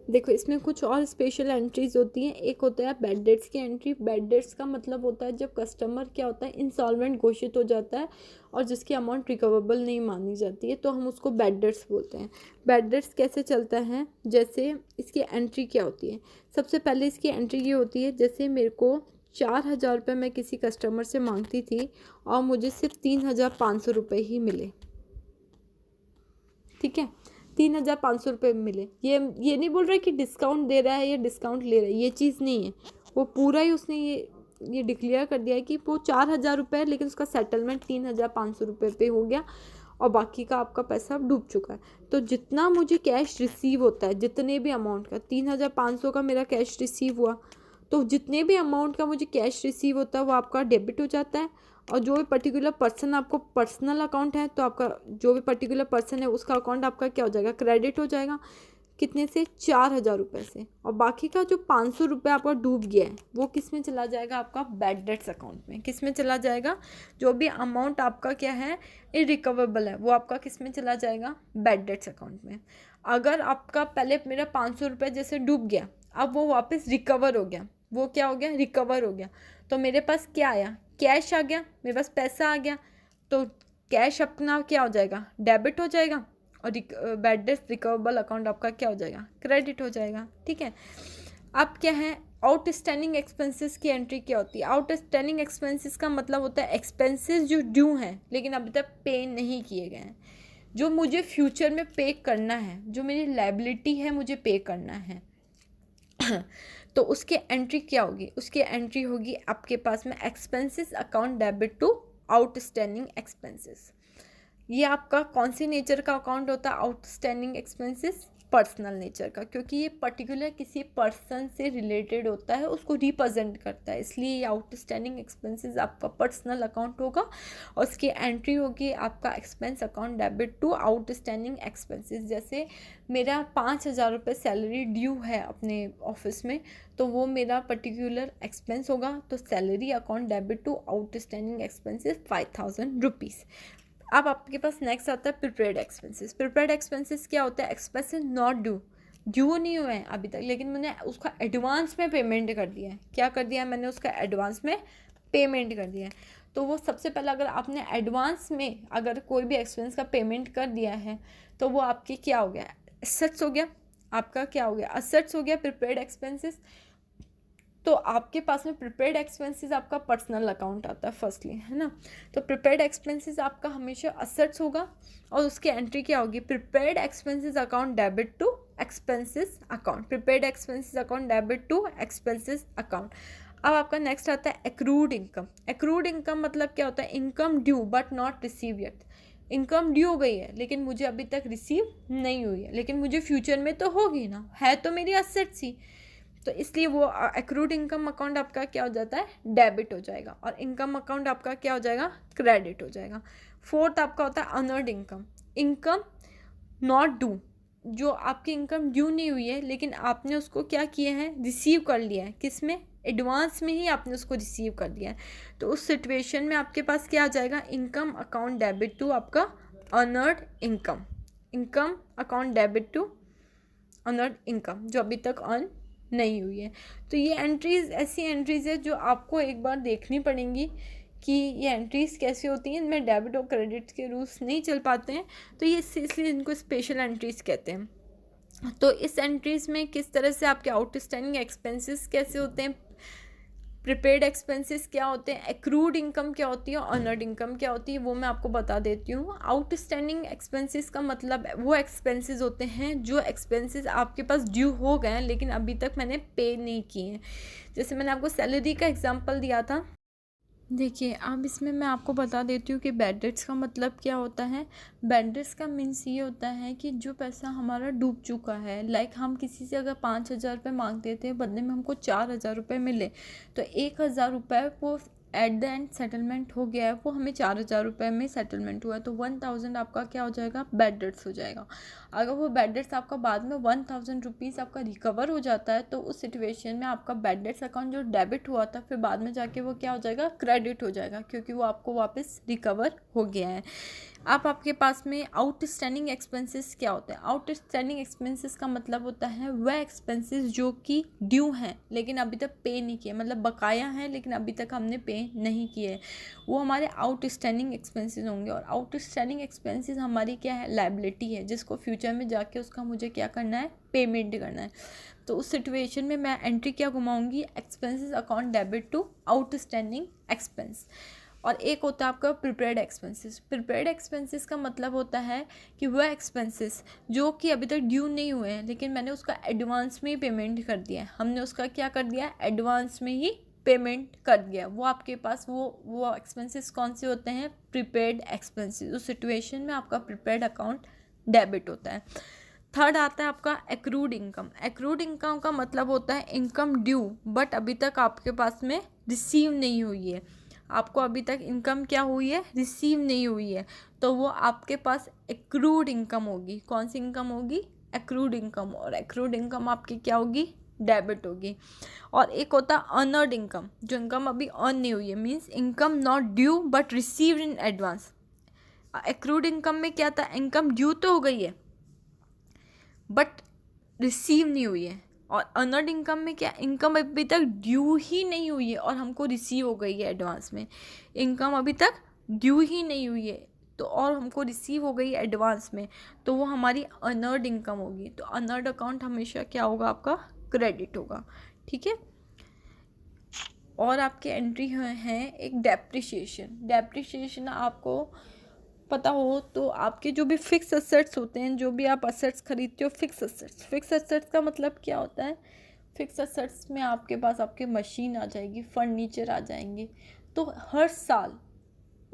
देखो इसमें कुछ और स्पेशल एंट्रीज होती हैं। एक होता है बैड डेट्स की एंट्री। बैड डेट्स का मतलब होता है जब कस्टमर क्या होता है, इंसॉल्वेंट घोषित हो जाता है और जिसकी अमाउंट रिकवरेबल नहीं मानी जाती है, तो हम उसको बैड डेट्स बोलते हैं। बैड डेट्स कैसे चलता है, जैसे इसकी एंट्री क्या होती है। सबसे पहले इसकी एंट्री ये होती है, जैसे मेरे को 4,000 रुपये मैं किसी कस्टमर से मांगती थी और मुझे सिर्फ 3,500 रुपये ही मिले। ठीक है, 3,500 रुपये मिले। ये नहीं बोल रहा है कि डिस्काउंट दे रहा है या डिस्काउंट ले रहा है, ये चीज़ नहीं है। वो पूरा ही उसने ये डिक्लेयर कर दिया है कि वो 4,000 रुपये है लेकिन उसका सेटलमेंट 3,500 रुपये पे हो गया और बाकी का आपका पैसा डूब चुका है। तो जितना मुझे कैश रिसीव होता है, जितने भी अमाउंट का 3,500 का मेरा कैश रिसीव हुआ, तो जितने भी अमाउंट का मुझे कैश रिसीव होता है वो आपका डेबिट हो जाता है। और जो भी पर्टिकुलर पर्सन आपको पर्सनल अकाउंट है तो आपका जो भी पर्टिकुलर पर्सन है उसका अकाउंट आपका क्या हो जाएगा, क्रेडिट हो जाएगा। कितने से, 4,000 रुपये से। और बाकी का जो 500 रुपये आपका डूब गया है वो किस में चला जाएगा, आपका बैड डेट्स अकाउंट में। किस में चला जाएगा, जो भी अमाउंट आपका क्या है इरिकवेबल है वो आपका किस में चला जाएगा, बैड डेट्स अकाउंट में। अगर आपका पहले मेरा 500 रुपये जैसे डूब गया, अब वो वापस रिकवर हो गया, वो क्या हो गया, रिकवर हो गया, तो मेरे पास क्या आया, कैश आ गया, मेरे पास पैसा आ गया। तो कैश अपना क्या हो जाएगा, डेबिट हो जाएगा और बैड डेट्स रिकवेबल अकाउंट आपका क्या हो जाएगा, क्रेडिट हो जाएगा। ठीक है, अब क्या है, आउटस्टैंडिंग एक्सपेंसेस की एंट्री क्या होती है। आउटस्टैंडिंग एक्सपेंसेस का मतलब होता है एक्सपेंसेस जो ड्यू हैं लेकिन अभी तक पे नहीं किए गए हैं, जो मुझे फ्यूचर में पे करना है, जो मेरी लायबिलिटी है मुझे पे करना है। तो उसके एंट्री क्या होगी, उसकी एंट्री होगी आपके पास में expenses account debit to outstanding expenses. ये आपका कौन सी नेचर का अकाउंट होता है, आउटस्टैंडिंग एक्सपेंसेस, पर्सनल नेचर का, क्योंकि ये पर्टिकुलर किसी पर्सन से रिलेटेड होता है, उसको रिप्रेजेंट करता है, इसलिए ये आउटस्टैंडिंग एक्सपेंसेस आपका पर्सनल अकाउंट होगा और उसकी एंट्री होगी आपका expense account debit to outstanding expenses. जैसे मेरा 5,000 रुपये सैलरी ड्यू है अपने ऑफिस में, तो वो मेरा पर्टिकुलर एक्सपेंस होगा, तो salary account debit to outstanding expenses 5,000 rupees. अब आपके पास नेक्स्ट आता है प्रिपेयर्ड एक्सपेंसेस। प्रिपेयर्ड एक्सपेंसेस क्या होता है, एक्सपेंसेस नॉट ड्यू नहीं हुए हैं अभी तक लेकिन मैंने उसका एडवांस में पेमेंट कर दिया है। क्या कर दिया है, मैंने उसका एडवांस में पेमेंट कर दिया है। तो वो सबसे पहले अगर आपने एडवांस में अगर कोई भी एक्सपेंस का पेमेंट कर दिया है तो वो आपके क्या हो गया, एसेट्स हो गया, आपका क्या हो गया, एसेट्स हो गया प्रिपेयर्ड एक्सपेंसेस। तो आपके पास में प्रिपेयर्ड एक्सपेंसेस आपका पर्सनल अकाउंट आता है फर्स्टली, है ना। तो प्रिपेयर्ड एक्सपेंसेस आपका हमेशा असेट्स होगा और उसकी एंट्री क्या होगी, prepared expenses account debit to expenses account, prepared expenses account debit to expenses account. अब आपका नेक्स्ट आता है एक्रूड इनकम। एक्रूड इनकम मतलब क्या होता है, income due but not receive yet. Income due हो गई है लेकिन मुझे अभी तक रिसीव नहीं हुई है, लेकिन मुझे फ्यूचर में तो होगी ना, है तो मेरी असेट्स ही, तो इसलिए वो एक्रूड इनकम अकाउंट आपका क्या हो जाता है, डेबिट हो जाएगा, और इनकम अकाउंट आपका क्या हो जाएगा, क्रेडिट हो जाएगा। फोर्थ आपका होता है unearned income. Income not due, जो आपकी इनकम ड्यू नहीं हुई है लेकिन आपने उसको क्या किया है, रिसीव कर लिया है, किस में, एडवांस में ही आपने उसको रिसीव कर लिया है। तो उस सिचुएशन में आपके पास क्या आ जाएगा, इनकम अकाउंट डेबिट टू आपका unearned income, income account debit to unearned income जो अभी तक अर्न नहीं हुई है। तो ये एंट्रीज़ ऐसी एंट्रीज़ है जो आपको एक बार देखनी पड़ेंगी कि ये एंट्रीज़ कैसे होती हैं, इनमें डेबिट और क्रेडिट के रूल्स नहीं चल पाते हैं, तो ये इसलिए इनको स्पेशल एंट्रीज़ कहते हैं। तो इस एंट्रीज़ में किस तरह से आपके आउटस्टैंडिंग एक्सपेंसेस कैसे होते हैं, प्रिपेयर्ड एक्सपेंसेस क्या होते हैं, एक्रूड इनकम क्या होती है और अनअर्न्ड इनकम क्या होती है, वो मैं आपको बता देती हूँ। आउटस्टैंडिंग एक्सपेंसेस का मतलब वो एक्सपेंसेस होते हैं जो एक्सपेंसेस आपके पास ड्यू हो गए हैं लेकिन अभी तक मैंने पे नहीं किए हैं। जैसे मैंने आपको सैलरी का एग्जांपल दिया था। देखिए अब इसमें मैं आपको बता देती हूँ कि बैड डेट्स का मतलब क्या होता है। बैड डेट्स का मीन्स ये होता है कि जो पैसा हमारा डूब चुका है, लाइक हम किसी से अगर 5,000 रुपये मांगते थे, बदले में हमको 4,000 रुपये मिले, तो 1,000 रुपये वो एट द एंड सेटलमेंट हो गया है, वो हमें 4,000 रुपये में सेटलमेंट हुआ है, तो 1,000 आपका क्या हो जाएगा, बैड डेट्स हो जाएगा। अगर वो बैड डेट्स आपका बाद में 1,000 रुपीज़ आपका रिकवर हो जाता है, तो उस सिचुएशन में आपका बैड डेट्स अकाउंट जो डेबिट हुआ था फिर बाद में जाके वो क्या हो जाएगा, क्रेडिट हो जाएगा, क्योंकि वो आपको वापस रिकवर हो गया है। अब आपके पास में आउटस्टैंडिंग एक्सपेंसेस क्या होते हैं। आउटस्टैंडिंग एक्सपेंसेस का मतलब होता है वह एक्सपेंसेस जो कि ड्यू हैं लेकिन अभी तक पे नहीं किए, मतलब बकाया हैं लेकिन अभी तक हमने पे नहीं किए, वो हमारे आउटस्टैंडिंग एक्सपेंसेस होंगे। और आउटस्टैंडिंग एक्सपेंसेस हमारी क्या है, लायबिलिटी है, जिसको फ्यूचर में जाके उसका मुझे क्या करना है, पेमेंट करना है। तो उस सिचुएशन में मैं एंट्री क्या घुमाऊंगी, expenses account debit to outstanding expense. और एक होता है आपका प्रिपेयर्ड एक्सपेंसेस। प्रिपेयर्ड एक्सपेंसेस का मतलब होता है कि वह एक्सपेंसेस जो कि अभी तक ड्यू नहीं हुए हैं लेकिन मैंने उसका एडवांस में ही पेमेंट कर दिया है, हमने उसका क्या कर दिया, एडवांस में ही पेमेंट कर दिया, वो आपके पास वो एक्सपेंसेस कौन से होते हैं, प्रिपेयर्ड एक्सपेंसेस। उस सिचुएशन में आपका प्रिपेयर्ड अकाउंट डेबिट होता है। थर्ड आता है आपका एक्रूड इनकम। एक्रूड इनकम का मतलब होता है इनकम ड्यू बट अभी तक आपके पास में रिसीव नहीं हुई है, आपको अभी तक इनकम क्या हुई है, रिसीव नहीं हुई है, तो वो आपके पास एक्रूड इनकम होगी। कौन सी इनकम होगी, एक्रूड इनकम। और एक्रूड इनकम आपकी क्या होगी, डेबिट होगी। और एक होता है अनअर्न्ड इनकम, जो इनकम अभी अर्न नहीं हुई है, means income not due but received in advance. Accrued income में क्या था, इनकम ड्यू तो हो गई है बट रिसीव नहीं हुई है। और अनअर्न्ड इनकम में क्या, इनकम अभी तक ड्यू ही नहीं हुई है और हमको रिसीव हो गई है एडवांस में। इनकम अभी तक ड्यू ही नहीं हुई है तो और हमको रिसीव हो गई एडवांस में, तो वो हमारी अनअर्न्ड इनकम होगी। तो अनअर्न्ड अकाउंट हमेशा क्या होगा, आपका क्रेडिट होगा, ठीक है। और आपके एंट्री है एक डेप्रिसिएशन। डेप्रिसिएशन आपको पता हो तो आपके जो भी फिक्स असेट्स होते हैं, जो भी आप असेट्स खरीदते हो, फिक्स असेट्स। फिक्स असेट्स का मतलब क्या होता है, फिक्स असेट्स में आपके पास आपके मशीन आ जाएगी, फर्नीचर आ जाएंगे, तो हर साल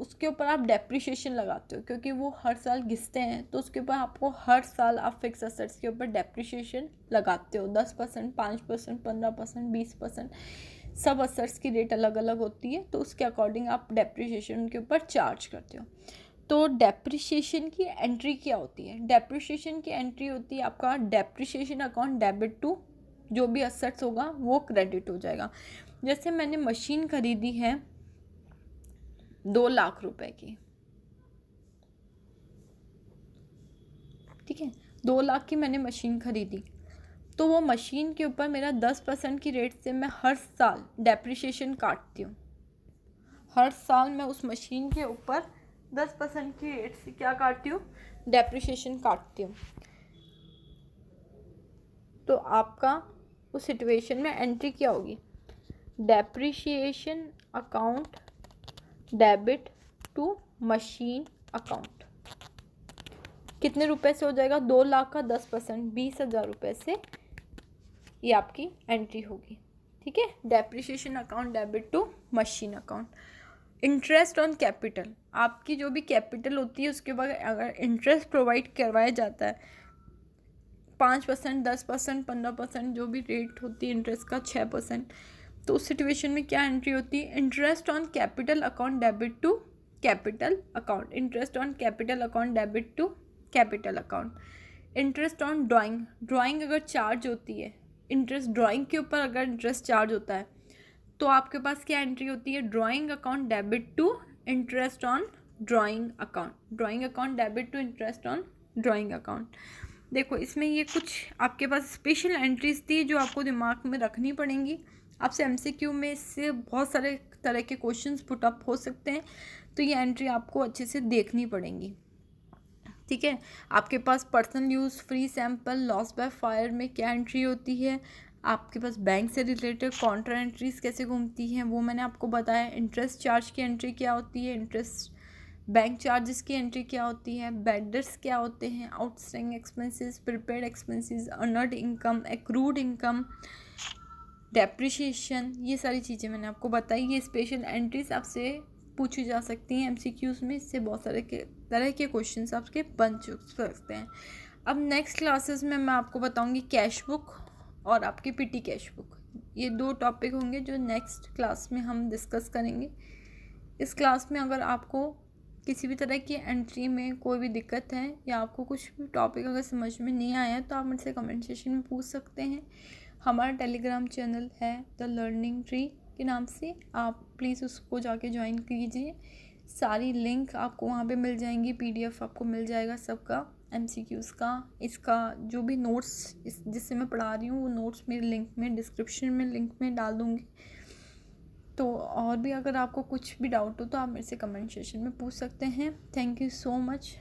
उसके ऊपर आप डेप्रिसिएशन लगाते हो क्योंकि वो हर साल घिसते हैं, तो उसके ऊपर आपको हर साल आप फिक्स असेट्स के ऊपर डेप्रिसिएशन लगाते हो। 10%, 5%, 15%, 20%, सब असेट्स की रेट अलग अलग होती है, तो उसके अकॉर्डिंग आप डेप्रिसिएशन के ऊपर चार्ज करते हो। तो डेप्रिसिएशन की एंट्री क्या होती है, डेप्रिसिएशन की एंट्री होती है आपका डेप्रिसिएशन अकाउंट डेबिट टू जो भी असेट्स होगा वो क्रेडिट हो जाएगा। जैसे मैंने मशीन खरीदी है 2 लाख रुपए की, ठीक है, 2 लाख की मैंने मशीन खरीदी, तो वो मशीन के ऊपर मेरा 10% की रेट से मैं हर साल डेप्रिसिएशन काटती हूँ। हर साल मैं उस मशीन के ऊपर 10% की रेट से क्या काटती हूँ, डेप्रिसिएशन काटती हूँ। तो आपका उस सिचुएशन में एंट्री क्या होगी, depreciation account debit to machine account. कितने रुपए से हो जाएगा? 2 लाख का 10%, 20,000 रुपये से ये आपकी एंट्री होगी। ठीक है, depreciation account debit to machine account. Interest on capital, आपकी जो भी कैपिटल होती है उसके बाद अगर इंटरेस्ट प्रोवाइड करवाया जाता है 5%, 10%, 15%, जो भी रेट होती है इंटरेस्ट का 6%, तो उस सिचुएशन में क्या एंट्री होती है? Interest on capital account debit to capital account. Interest on capital account debit to capital account. Interest on drawing अगर चार्ज होती है, इंटरेस्ट ड्राइंग के ऊपर अगर इंटरेस्ट चार्ज होता है तो आपके पास क्या एंट्री होती है? Drawing account debit to interest on drawing account. Drawing account debit to interest on drawing account. देखो इसमें ये कुछ आपके पास स्पेशल एंट्रीज थी जो आपको दिमाग में रखनी पड़ेंगी। आपसे एमसीक्यू में इससे बहुत सारे तरह के क्वेश्चंस पुट अप हो सकते हैं, तो ये एंट्री आपको अच्छे से देखनी पड़ेंगी। ठीक है, आपके पास personal use, free sample, loss by fire में क्या एंट्री होती है, आपके पास बैंक से रिलेटेड कॉन्ट्रा एंट्रीज कैसे घूमती हैं वो मैंने आपको बताया। इंटरेस्ट चार्ज की एंट्री क्या होती है, इंटरेस्ट बैंक चार्जेस की एंट्री क्या होती है, बेडर्स क्या होते हैं, outstanding expenses, prepaid expenses, earned income, accrued income, depreciation, ये सारी चीज़ें मैंने आपको बताई। ये स्पेशल एंट्रीज आपसे पूछी जा सकती हैं एमसीक्यूज़ में, इससे बहुत सारे तरह के क्वेश्चंस आपके बन सकते हैं। अब नेक्स्ट क्लासेस में मैं आपको बताऊंगी कैश बुक और आपकी पीटी कैश बुक। ये 2 टॉपिक होंगे जो नेक्स्ट क्लास में हम डिस्कस करेंगे। इस क्लास में अगर आपको किसी भी तरह की एंट्री में कोई भी दिक्कत है या आपको कुछ भी टॉपिक अगर समझ में नहीं आया है तो आप मुझसे कमेंट सेक्शन में पूछ सकते हैं। हमारा टेलीग्राम चैनल है द लर्निंग ट्री के नाम से, आप प्लीज़ उसको जाके ज्वाइन कीजिए। सारी लिंक आपको वहाँ पे मिल जाएंगी, पीडीएफ आपको मिल जाएगा सबका, एमसीक्यूज़ का, इसका जो भी नोट्स जिससे मैं पढ़ा रही हूँ वो नोट्स मेरे लिंक में डिस्क्रिप्शन में लिंक में डाल दूँगी। तो और भी अगर आपको कुछ भी डाउट हो तो आप मेरे से कमेंट सेक्शन में पूछ सकते हैं। Thank you so much.